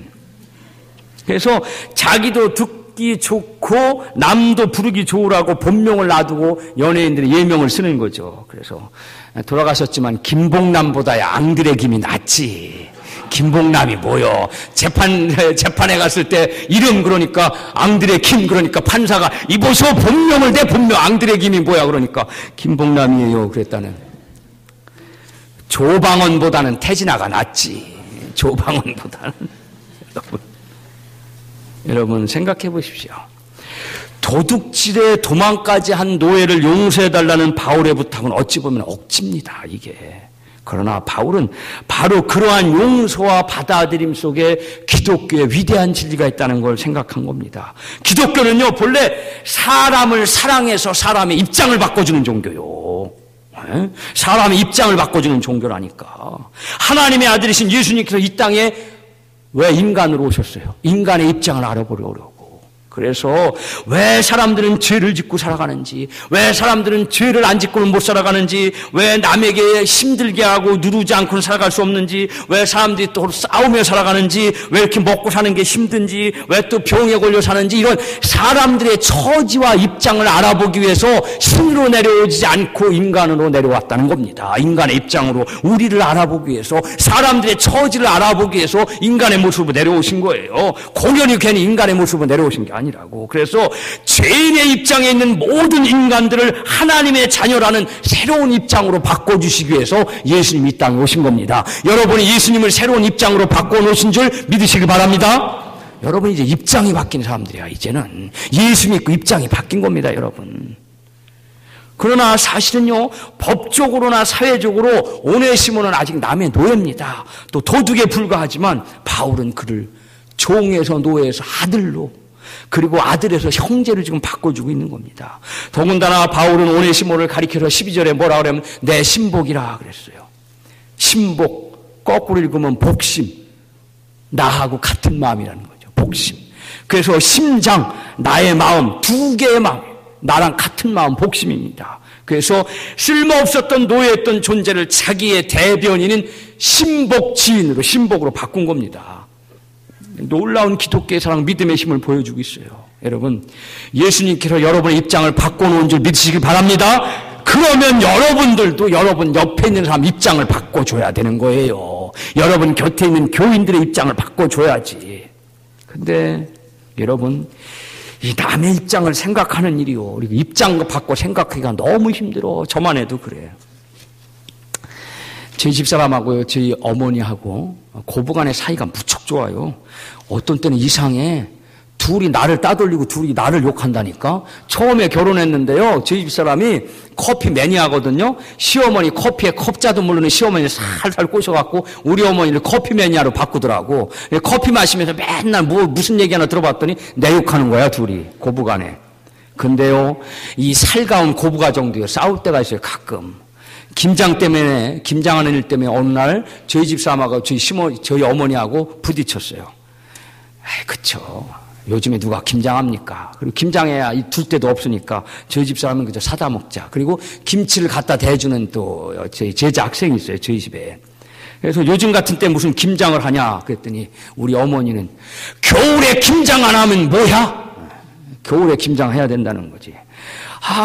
그래서 자기도 듣기 좋고 남도 부르기 좋으라고 본명을 놔두고 연예인들이 예명을 쓰는 거죠. 그래서 돌아가셨지만 김봉남보다야 앙드레 김이 낫지. 김봉남이 뭐요? 재판에 갔을 때 이름 그러니까 앙드레 김 그러니까 판사가 이보소 본명을 내 본명 앙드레 김이 뭐야 그러니까 김봉남이에요 그랬다는. 조방원보다는 태진아가 낫지. 조방원보다는. 여러분 생각해 보십시오. 도둑질에 도망까지 한 노예를 용서해달라는 바울의 부탁은 어찌 보면 억지입니다, 이게. 그러나 바울은 바로 그러한 용서와 받아들임 속에 기독교의 위대한 진리가 있다는 걸 생각한 겁니다. 기독교는요, 본래 사람을 사랑해서 사람의 입장을 바꿔주는 종교요. 사람의 입장을 바꿔주는 종교라니까. 하나님의 아들이신 예수님께서 이 땅에 왜 인간으로 오셨어요? 인간의 입장을 알아보려고. 그래서 왜 사람들은 죄를 짓고 살아가는지, 왜 사람들은 죄를 안 짓고는 못 살아가는지, 왜 남에게 힘들게 하고 누르지 않고는 살아갈 수 없는지, 왜 사람들이 또 싸우며 살아가는지, 왜 이렇게 먹고 사는 게 힘든지, 왜 또 병에 걸려 사는지, 이런 사람들의 처지와 입장을 알아보기 위해서 신으로 내려오지 않고 인간으로 내려왔다는 겁니다. 인간의 입장으로 우리를 알아보기 위해서, 사람들의 처지를 알아보기 위해서 인간의 모습으로 내려오신 거예요. 공연히 괜히 인간의 모습으로 내려오신 게 아니라고. 그래서 죄인의 입장에 있는 모든 인간들을 하나님의 자녀라는 새로운 입장으로 바꿔주시기 위해서 예수님이 이 땅에 오신 겁니다. 여러분이 예수님을 새로운 입장으로 바꿔놓으신 줄 믿으시기 바랍니다. 여러분 이제 입장이 바뀐 사람들이야. 이제는 예수 믿고 입장이 바뀐 겁니다, 여러분. 그러나 사실은요, 법적으로나 사회적으로 오네시모는 아직 남의 노예입니다. 또 도둑에 불과하지만 바울은 그를 종에서 노예에서 아들로, 그리고 아들에서 형제를 지금 바꿔주고 있는 겁니다. 더군다나 바울은 오네시모를 가리켜서 12절에 뭐라 그러면 내 신복이라 그랬어요. 신복, 거꾸로 읽으면 복심. 나하고 같은 마음이라는 거죠. 복심. 그래서 심장, 나의 마음, 두 개의 마음, 나랑 같은 마음, 복심입니다. 그래서 쓸모없었던 노예였던 존재를 자기의 대변인인 신복지인으로, 신복으로 바꾼 겁니다. 놀라운 기독교의 사랑, 믿음의 힘을 보여주고 있어요. 여러분, 예수님께서 여러분의 입장을 바꿔놓은 줄 믿으시기 바랍니다. 그러면 여러분들도 여러분 옆에 있는 사람 입장을 바꿔줘야 되는 거예요. 여러분 곁에 있는 교인들의 입장을 바꿔줘야지. 근데 여러분, 이 남의 입장을 생각하는 일이요, 그리고 입장 바꿔 생각하기가 너무 힘들어. 저만 해도 그래요. 저희 집사람하고요, 저희 어머니하고 고부간의 사이가 무척 좋아요. 어떤 때는 이상해. 둘이 나를 따돌리고 둘이 나를 욕한다니까. 처음에 결혼했는데요, 저희 집사람이 커피 매니아거든요. 시어머니 커피에 컵자도 모르는 시어머니를 살살 꼬셔갖고 우리 어머니를 커피 매니아로 바꾸더라고. 커피 마시면서 맨날 무슨 얘기 하나 들어봤더니 내 욕하는 거야, 둘이 고부간에. 근데요, 이 살가운 고부가정도요, 싸울 때가 있어요, 가끔. 김장하는 일 때문에 어느 날 저희 집사람하고 저희 어머니하고 부딪혔어요. 아이, 그쵸. 요즘에 누가 김장합니까? 그리고 김장해야 둘 데도 없으니까 저희 집사람은 그저 사다 먹자. 그리고 김치를 갖다 대주는 또 저희 제자 학생이 있어요, 저희 집에. 그래서 요즘 같은 때 무슨 김장을 하냐 그랬더니 우리 어머니는 겨울에 김장 안 하면 뭐야? 겨울에 김장해야 된다는 거지.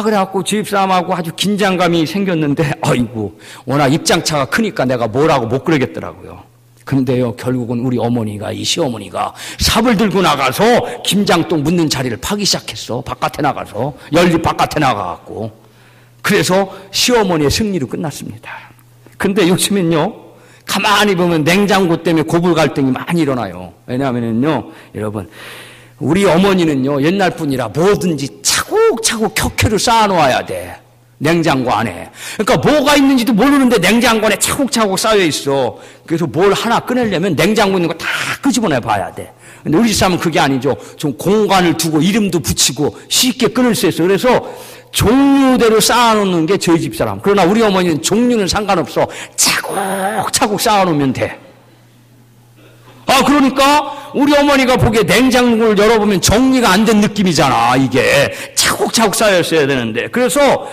그래갖고 집사람하고 아주 긴장감이 생겼는데, 아이고, 워낙 입장차가 크니까 내가 뭐라고 못 그러겠더라고요. 근데요, 결국은 우리 어머니가, 이 시어머니가 삽을 들고 나가서 김장똥 묻는 자리를 파기 시작했어. 바깥에 나가서. 연립 바깥에 나가갖고. 그래서 시어머니의 승리로 끝났습니다. 근데 요즘엔요, 가만히 보면 냉장고 때문에 고불 갈등이 많이 일어나요. 왜냐하면요, 여러분, 우리 어머니는요, 옛날 분이라 뭐든지 차곡차곡 켜켜를 쌓아놓아야 돼. 냉장고 안에. 그러니까 뭐가 있는지도 모르는데 냉장고 안에 차곡차곡 쌓여 있어. 그래서 뭘 하나 꺼내려면 냉장고 있는 거 다 끄집어내 봐야 돼. 근데 우리 집사람은 그게 아니죠. 좀 공간을 두고 이름도 붙이고 쉽게 끊을 수 있어. 그래서 종류대로 쌓아놓는 게 저희 집사람. 그러나 우리 어머니는 종류는 상관없어. 차곡차곡 쌓아놓으면 돼. 그러니까 우리 어머니가 보기에 냉장고를 열어보면 정리가 안 된 느낌이잖아. 이게 차곡차곡 쌓였어야 되는데. 그래서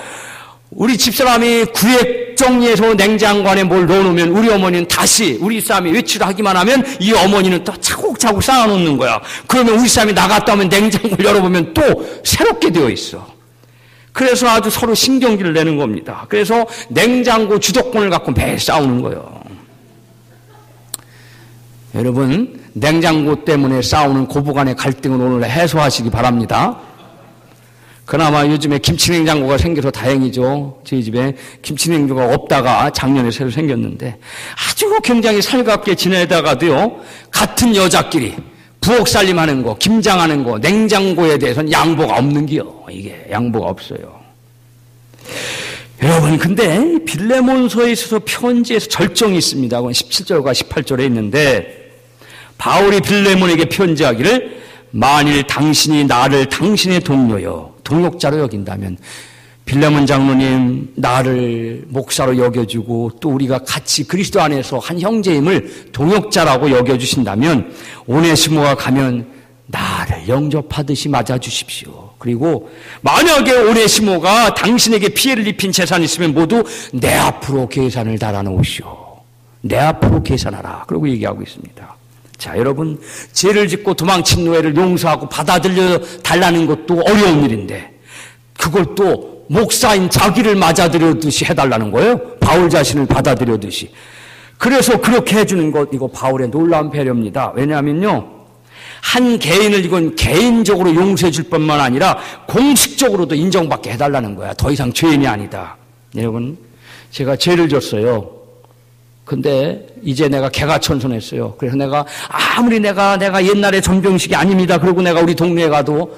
우리 집사람이 구획 정리해서 냉장고 안에 뭘 넣어놓으면 우리 어머니는 다시 우리 사람이 외출을 하기만 하면 이 어머니는 또 차곡차곡 쌓아놓는 거야. 그러면 우리 사람이 나갔다 오면 냉장고를 열어보면 또 새롭게 되어 있어. 그래서 아주 서로 신경질을 내는 겁니다. 그래서 냉장고 주도권을 갖고 매일 싸우는 거예요. 여러분, 냉장고 때문에 싸우는 고부간의 갈등을 오늘 해소하시기 바랍니다. 그나마 요즘에 김치냉장고가 생겨서 다행이죠. 저희 집에 김치냉장고가 없다가 작년에 새로 생겼는데 아주 굉장히 살갑게 지내다가도요, 같은 여자끼리 부엌살림하는 거, 김장하는 거, 냉장고에 대해서는 양보가 없는 게요. 이게 양보가 없어요. 여러분, 근데 빌레몬서에 있어서 편지에서 절정이 있습니다. 그건 17절과 18절에 있는데 바울이 빌레몬에게 편지하기를 만일 당신이 나를 당신의 동료여 동역자로 여긴다면 빌레몬 장로님 나를 목사로 여겨주고 또 우리가 같이 그리스도 안에서 한 형제임을 동역자라고 여겨주신다면 오네시모가 가면 나를 영접하듯이 맞아주십시오. 그리고 만약에 오네시모가 당신에게 피해를 입힌 재산이 있으면 모두 내 앞으로 계산을 달아놓으시오. 내 앞으로 계산하라. 그러고 얘기하고 있습니다. 자, 여러분, 죄를 짓고 도망친 노예를 용서하고 받아들여 달라는 것도 어려운 일인데 그걸 또 목사인 자기를 맞아들여듯이 해달라는 거예요. 바울 자신을 받아들여듯이. 그래서 그렇게 해주는 것, 이거 바울의 놀라운 배려입니다. 왜냐하면요, 한 개인을 이건 개인적으로 용서해 줄 뿐만 아니라 공식적으로도 인정받게 해달라는 거야. 더 이상 죄인이 아니다. 여러분, 제가 죄를 졌어요. 근데 이제 내가 개가천선했어요. 그래서 내가 아무리 내가 옛날에 전병식이 아닙니다. 그러고 내가 우리 동네에 가도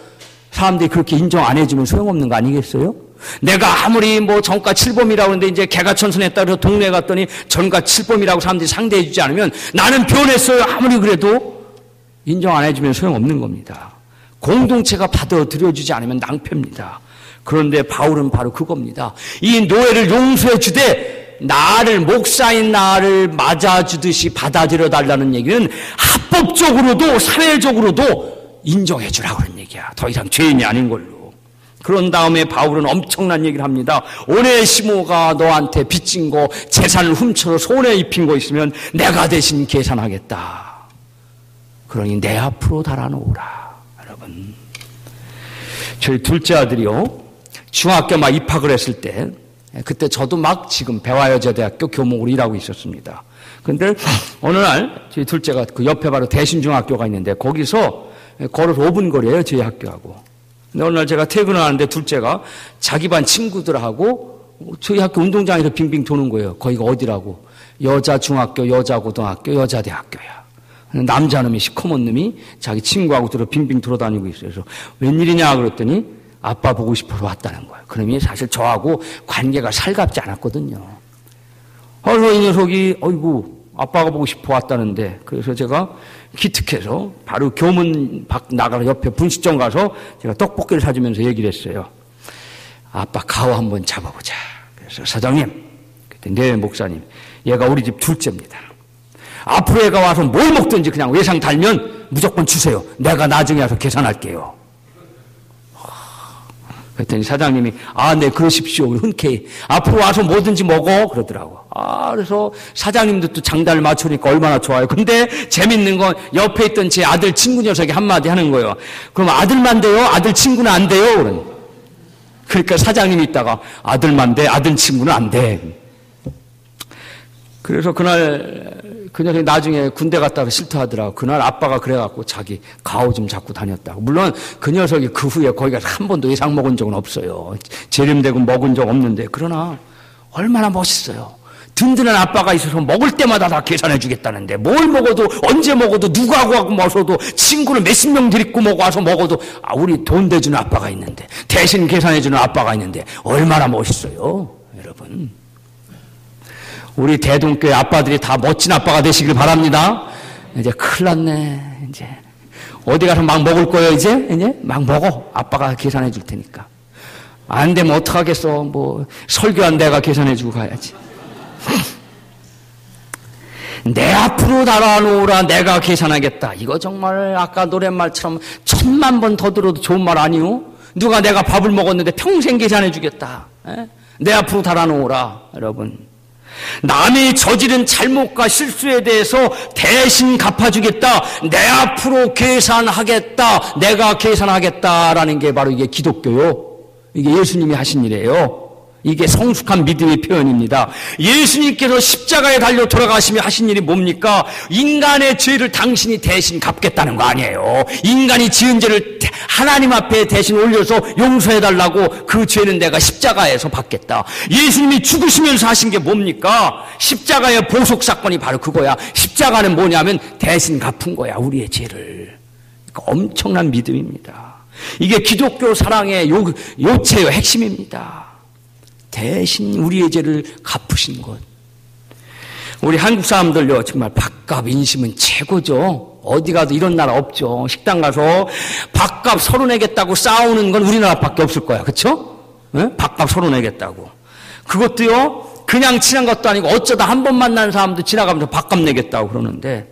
사람들이 그렇게 인정 안 해주면 소용없는 거 아니겠어요? 내가 아무리 뭐 전과 7범이라고 하는데 이제 개가천선했다 그래서 동네에 갔더니 전과 7범이라고 사람들이 상대해 주지 않으면 나는 변했어요. 아무리 그래도 인정 안 해주면 소용없는 겁니다. 공동체가 받아들여주지 않으면 낭패입니다. 그런데 바울은 바로 그겁니다. 이 노예를 용서해 주되 나를 목사인 나를 맞아주듯이 받아들여 달라는 얘기는 합법적으로도 사회적으로도 인정해 주라고 하는 얘기야. 더 이상 죄인이 아닌 걸로. 그런 다음에 바울은 엄청난 얘기를 합니다. 오네시모가 너한테 빚진 거 재산을 훔쳐서 손해 입힌 거 있으면 내가 대신 계산하겠다. 그러니 내 앞으로 달아놓으라. 여러분, 저희 둘째 아들이요, 중학교 막 입학을 했을 때 그때 저도 막 지금 배화여자대학교 교목으로 일하고 있었습니다. 근데 어느 날 저희 둘째가 그 옆에 바로 대신중학교가 있는데 거기서 걸어서 5분 거리예요, 저희 학교하고. 근데 어느 날 제가 퇴근하는데 둘째가 자기 반 친구들하고 저희 학교 운동장에서 빙빙 도는 거예요. 거기가 어디라고? 여자중학교, 여자고등학교, 여자대학교야. 남자놈이 시커먼 놈이 자기 친구하고 빙빙 돌아다니고 있어요. 그래서 웬일이냐 그랬더니 아빠 보고 싶어서 왔다는 거예요. 그놈이 사실 저하고 관계가 살갑지 않았거든요. 그래서 이 녀석이 어이구 아빠가 보고 싶어 왔다는데, 그래서 제가 기특해서 바로 교문 밖 나가서 옆에 분식점 가서 제가 떡볶이를 사주면서 얘기를 했어요. 아빠 가오 한번 잡아보자. 그래서 사장님, 그때 네 목사님, 얘가 우리 집 둘째입니다. 앞으로 애가 와서 뭘 먹든지 그냥 외상 달면 무조건 주세요. 내가 나중에 와서 계산할게요. 그랬더니 사장님이 네 그러십시오. 흔쾌히 앞으로 와서 뭐든지 먹어 그러더라고. 그래서 사장님도 또 장단을 맞추니까 얼마나 좋아요. 근데 재밌는 건 옆에 있던 제 아들 친구 녀석이 한마디 하는 거예요. 그럼 아들만 돼요? 아들 친구는 안 돼요? 그러니까 사장님이 있다가 아들만 돼, 아들 친구는 안 돼. 그래서 그날 그 녀석이 나중에 군대 갔다 와서 실토하더라고. 그날 아빠가 그래갖고 자기 가오 좀 잡고 다녔다고. 물론 그 녀석이 그 후에 거기 가서 한 번도 예상 먹은 적은 없어요. 재림되고 먹은 적 없는데, 그러나 얼마나 멋있어요. 든든한 아빠가 있어서 먹을 때마다 다 계산해 주겠다는데 뭘 먹어도 언제 먹어도 누구하고 먹어도 친구를 몇십 명 데리고 와서 먹어도 우리 돈 대주는 아빠가 있는데 대신 계산해 주는 아빠가 있는데 얼마나 멋있어요. 여러분 우리 대동교회 아빠들이 다 멋진 아빠가 되시길 바랍니다. 이제 큰일 났네. 이제 어디 가서 막 먹을 거예요. 이제 막 먹어. 아빠가 계산해 줄 테니까. 안 되면 어떡하겠어. 뭐 설교한 내가 계산해 주고 가야지. 내 앞으로 달아놓으라 내가 계산하겠다. 이거 정말 아까 노랫말처럼 1000만 번 더 들어도 좋은 말 아니요? 누가 내가 밥을 먹었는데 평생 계산해 주겠다. 내 앞으로 달아놓으라. 여러분 남이 저지른 잘못과 실수에 대해서 대신 갚아주겠다. 내 앞으로 계산하겠다. 내가 계산하겠다라는 게 바로 이게 기독교요. 이게 예수님이 하신 일이에요. 이게 성숙한 믿음의 표현입니다. 예수님께서 십자가에 달려 돌아가시며 하신 일이 뭡니까? 인간의 죄를 당신이 대신 갚겠다는 거 아니에요. 인간이 지은 죄를 하나님 앞에 대신 올려서 용서해달라고 그 죄는 내가 십자가에서 받겠다. 예수님이 죽으시면서 하신 게 뭡니까? 십자가의 보속사건이 바로 그거야. 십자가는 뭐냐면 대신 갚은 거야. 우리의 죄를. 엄청난 믿음입니다. 이게 기독교 사랑의 요체요. 핵심입니다. 대신 우리의 죄를 갚으신 것. 우리 한국 사람들요 정말 밥값 인심은 최고죠. 어디 가도 이런 나라 없죠. 식당 가서 밥값 서로 내겠다고 싸우는 건 우리나라밖에 없을 거야. 그렇죠? 밥값 서로 내겠다고. 그것도요 그냥 친한 것도 아니고 어쩌다 한 번 만난 사람도 지나가면서 밥값 내겠다고 그러는데,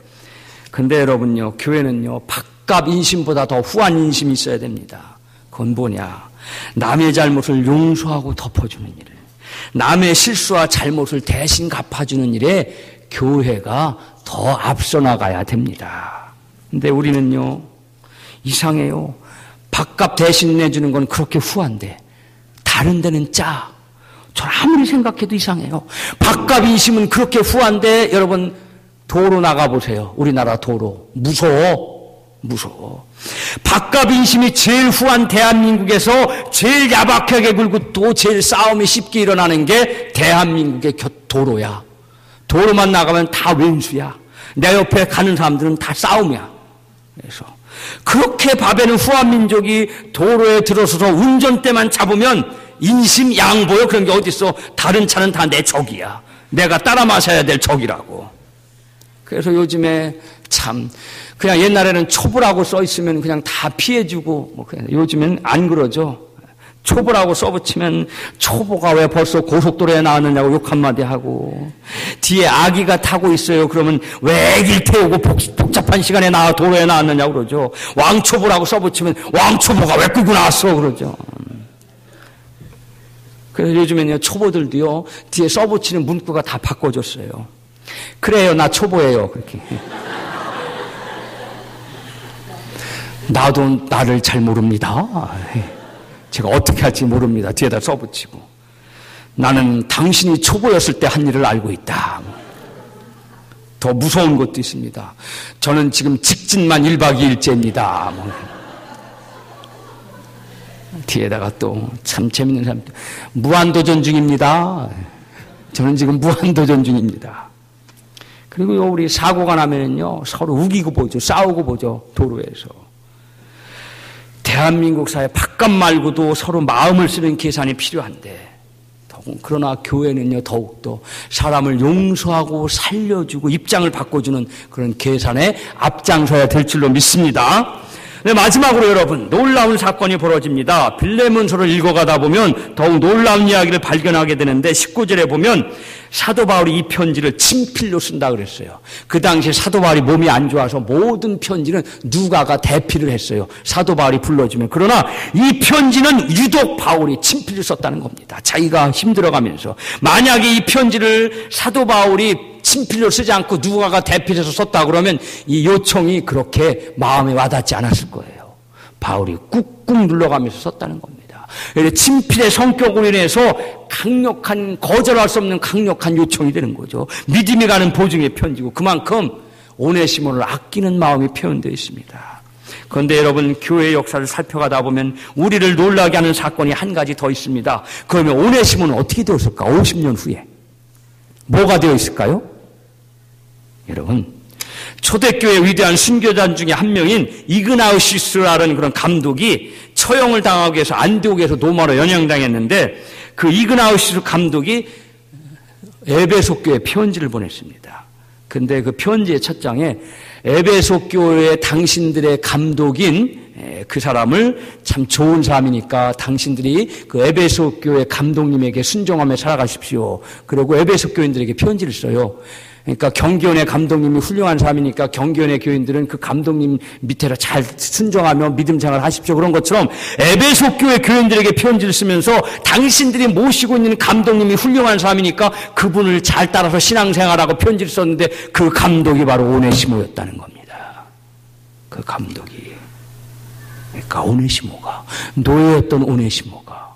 근데 여러분요 교회는요 밥값 인심보다 더 후한 인심이 있어야 됩니다. 그건 뭐냐? 남의 잘못을 용서하고 덮어주는 일, 남의 실수와 잘못을 대신 갚아주는 일에 교회가 더 앞서 나가야 됩니다. 근데 우리는요 이상해요. 밥값 대신 내주는 건 그렇게 후한데 다른 데는 짜. 저 아무리 생각해도 이상해요. 밥값 인심은 그렇게 후한데 여러분 도로 나가보세요. 우리나라 도로 무서워. 밥값 인심이 제일 후한 대한민국에서 제일 야박하게 굴고 또 제일 싸움이 쉽게 일어나는 게 대한민국의 도로야. 도로만 나가면 다 왼수야. 내 옆에 가는 사람들은 다 싸움이야. 그래서 그렇게 밥에는 후한 민족이 도로에 들어서서 운전대만 잡으면 인심 양보요. 그런 게 어딨어. 다른 차는 다 내 적이야. 내가 따라 마셔야 될 적이라고. 그래서 요즘에 참 그냥 옛날에는 초보라고 써 있으면 그냥 다 피해주고 뭐 그냥 요즘엔 안 그러죠. 초보라고 써붙이면 초보가 왜 벌써 고속도로에 나왔느냐고 욕 한마디 하고, 뒤에 아기가 타고 있어요. 그러면 왜 애기를 태우고 복잡한 시간에 도로에 나왔느냐고 그러죠. 왕초보라고 써붙이면 왕초보가 왜 끌고 나왔어 그러죠. 그래서 요즘에는 초보들도요 뒤에 써붙이는 문구가 다 바꿔줬어요. 그래요 나 초보예요 그렇게. 나도 나를 잘 모릅니다. 제가 어떻게 할지 모릅니다. 뒤에다 써붙이고. 나는 당신이 초보였을 때 한 일을 알고 있다. 더 무서운 것도 있습니다. 저는 지금 직진만 1박 2일째입니다. 뒤에다가 또 참 재밌는 사람, 무한도전 중입니다. 저는 지금 무한도전 중입니다. 그리고요 우리 사고가 나면요 서로 우기고 보죠. 싸우고 보죠. 도로에서. 대한민국 사회 밥값 말고도 서로 마음을 쓰는 계산이 필요한데, 그러나 교회는요 더욱더 사람을 용서하고 살려주고 입장을 바꿔주는 그런 계산에 앞장서야 될 줄로 믿습니다. 네, 마지막으로 여러분 놀라운 사건이 벌어집니다. 빌레몬서를 읽어가다 보면 더욱 놀라운 이야기를 발견하게 되는데 19절에 보면 사도 바울이 이 편지를 친필로 쓴다 그랬어요. 그 당시에 사도 바울이 몸이 안 좋아서 모든 편지는 누가가 대필을 했어요. 사도 바울이 불러주면. 그러나 이 편지는 유독 바울이 친필을 썼다는 겁니다. 자기가 힘들어가면서. 만약에 이 편지를 사도 바울이 친필로 쓰지 않고 누가가 대필해서 썼다 그러면 이 요청이 그렇게 마음에 와닿지 않았을 거예요. 바울이 꾹꾹 눌러가면서 썼다는 겁니다. 친필의 성격으로 인해서 강력한, 거절할 수 없는 강력한 요청이 되는 거죠. 믿음이 가는 보증의 편지고 그만큼 오네시모를 아끼는 마음이 표현되어 있습니다. 그런데 여러분 교회의 역사를 살펴가다 보면 우리를 놀라게 하는 사건이 한 가지 더 있습니다. 그러면 오네시모는 어떻게 되었을까? 50년 후에. 뭐가 되어 있을까요? 여러분, 초대교회 위대한 순교자 중에 한 명인 이그나우시스라는 그런 감독이 처형을 당하기 위해서 안디옥에서 로마로 연양당했는데 그 이그나우시스 감독이 에베소 교회에 편지를 보냈습니다. 근데 그 편지의 첫 장에 에베소 교회 당신들의 감독인 그 사람을 참 좋은 사람이니까 당신들이 그 에베소 교회 감독님에게 순종하며 살아가십시오. 그리고 에베소 교인들에게 편지를 써요. 그러니까 경기원의 감독님이 훌륭한 사람이니까 경기원의 교인들은 그 감독님 밑에서 잘 순종하며 믿음 생활을 하십시오. 그런 것처럼 에베소 교회 교인들에게 편지를 쓰면서 당신들이 모시고 있는 감독님이 훌륭한 사람이니까 그분을 잘 따라서 신앙생활하고 편지를 썼는데 그 감독이 바로 오네시모였다는 겁니다. 그 감독이. 그러니까 오네시모가, 노예였던 오네시모가,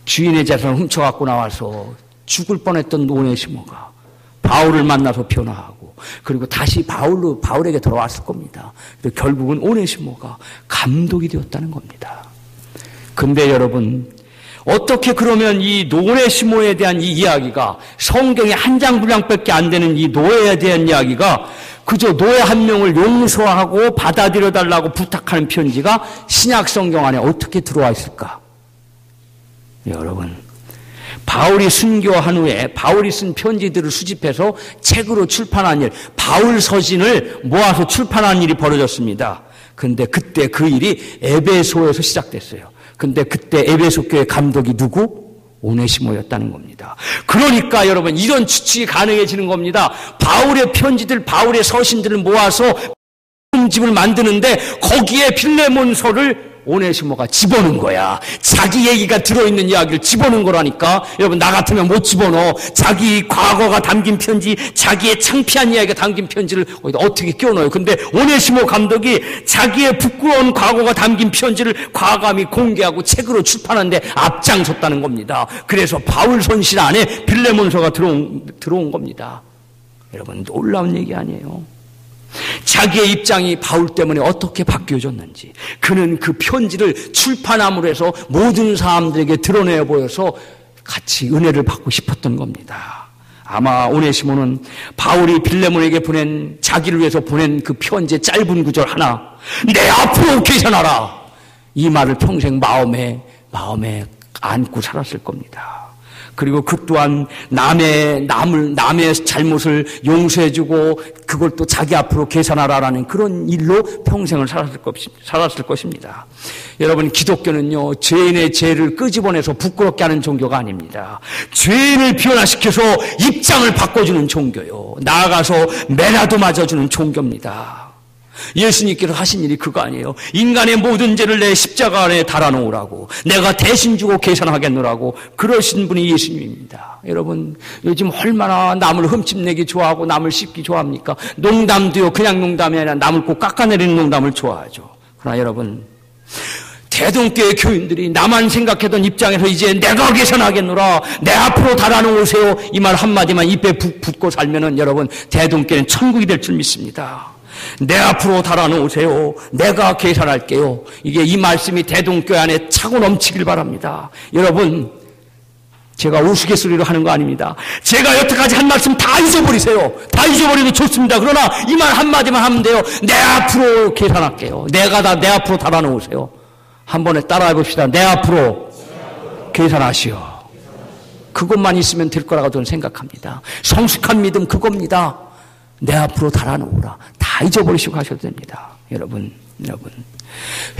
주인의 재산을 훔쳐갖고 나와서 죽을 뻔했던 오네시모가 바울을 만나서 변화하고 그리고 다시 바울에게 돌아왔을 겁니다. 결국은 오네시모가 감독이 되었다는 겁니다. 근데 여러분, 어떻게 그러면 이 오네시모에 대한 이 이야기가 성경에 한 장 분량밖에 안 되는 이 노예에 대한 이야기가 그저 노예 한 명을 용서하고 받아들여달라고 부탁하는 편지가 신약 성경 안에 어떻게 들어와 있을까? 여러분, 바울이 순교한 후에 바울이 쓴 편지들을 수집해서 책으로 출판한 일, 바울 서신을 모아서 출판한 일이 벌어졌습니다. 근데 그때 그 일이 에베소에서 시작됐어요. 근데 그때 에베소 교회 감독이 누구? 오네시모였다는 겁니다. 그러니까 여러분, 이런 추측이 가능해지는 겁니다. 바울의 편지들, 바울의 서신들을 모아서 집을 만드는데 거기에 빌레몬서를 오네시모가 집어넣은 거야. 자기 얘기가 들어있는 이야기를 집어넣은 거라니까. 여러분, 나 같으면 못 집어넣어. 자기 과거가 담긴 편지, 자기의 창피한 이야기가 담긴 편지를 거기다 어떻게 끼워넣어요. 근데 오네시모 감독이 자기의 부끄러운 과거가 담긴 편지를 과감히 공개하고 책으로 출판하는데 앞장섰다는 겁니다. 그래서 바울 손실 안에 빌레몬서가 들어온 겁니다. 여러분, 놀라운 얘기 아니에요. 자기의 입장이 바울 때문에 어떻게 바뀌어졌는지, 그는 그 편지를 출판함으로 해서 모든 사람들에게 드러내 보여서 같이 은혜를 받고 싶었던 겁니다. 아마 오네시모는 바울이 빌레몬에게 보낸, 자기를 위해서 보낸 그 편지의 짧은 구절 하나, 내 앞으로 계산하라, 이 말을 평생 마음에 안고 살았을 겁니다. 그리고 그 또한 남의 잘못을 용서해주고 그걸 또 자기 앞으로 계산하라라는 그런 일로 평생을 살았을 것입니다. 여러분, 기독교는요, 죄인의 죄를 끄집어내서 부끄럽게 하는 종교가 아닙니다. 죄인을 변화시켜서 입장을 바꿔주는 종교요. 나아가서 매라도 맞아주는 종교입니다. 예수님께서 하신 일이 그거 아니에요. 인간의 모든 죄를 내 십자가 안에 달아놓으라고, 내가 대신 주고 계산하겠노라고 그러신 분이 예수님입니다. 여러분, 요즘 얼마나 남을 흠집내기 좋아하고 남을 씹기 좋아합니까? 농담도요, 그냥 농담이 아니라 남을 꼭 깎아내리는 농담을 좋아하죠. 그러나 여러분, 대동교회 교인들이 나만 생각했던 입장에서 이제 내가 계산하겠노라, 내 앞으로 달아놓으세요, 이 말 한마디만 입에 붙고 살면은 여러분, 대동교회는 천국이 될 줄 믿습니다. 내 앞으로 달아놓으세요, 내가 계산할게요. 이게 이 말씀이 대동교회 안에 차고 넘치길 바랍니다. 여러분, 제가 우스갯소리로 하는 거 아닙니다. 제가 여태까지 한 말씀 다 잊어버리세요. 다 잊어버려도 좋습니다. 그러나 이 말 한마디만 하면 돼요. 내 앞으로 계산할게요. 내 앞으로 달아놓으세요. 한 번에 따라해 봅시다. 내 앞으로 계산하시오. 그것만 있으면 될 거라고 저는 생각합니다. 성숙한 믿음 그겁니다. 내 앞으로 달아놓으라. 다 잊어버리시고 가셔도 됩니다. 여러분,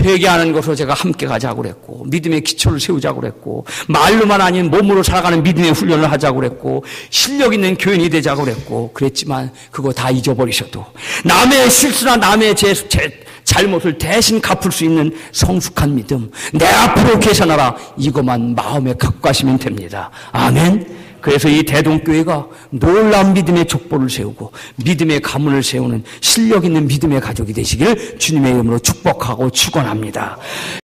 회개하는 것으로 제가 함께 가자고 그랬고, 믿음의 기초를 세우자고 그랬고, 말로만 아닌 몸으로 살아가는 믿음의 훈련을 하자고 그랬고, 실력 있는 교인이 되자고 그랬고, 그랬지만 그거 다 잊어버리셔도 남의 실수나 남의 잘못을 대신 갚을 수 있는 성숙한 믿음, 내 앞으로 계산하라, 이것만 마음에 갖고 가시면 됩니다. 아멘. 그래서 이 대동교회가 놀라운 믿음의 족보를 세우고 믿음의 가문을 세우는 실력 있는 믿음의 가족이 되시길 주님의 이름으로 축복하고 축원합니다.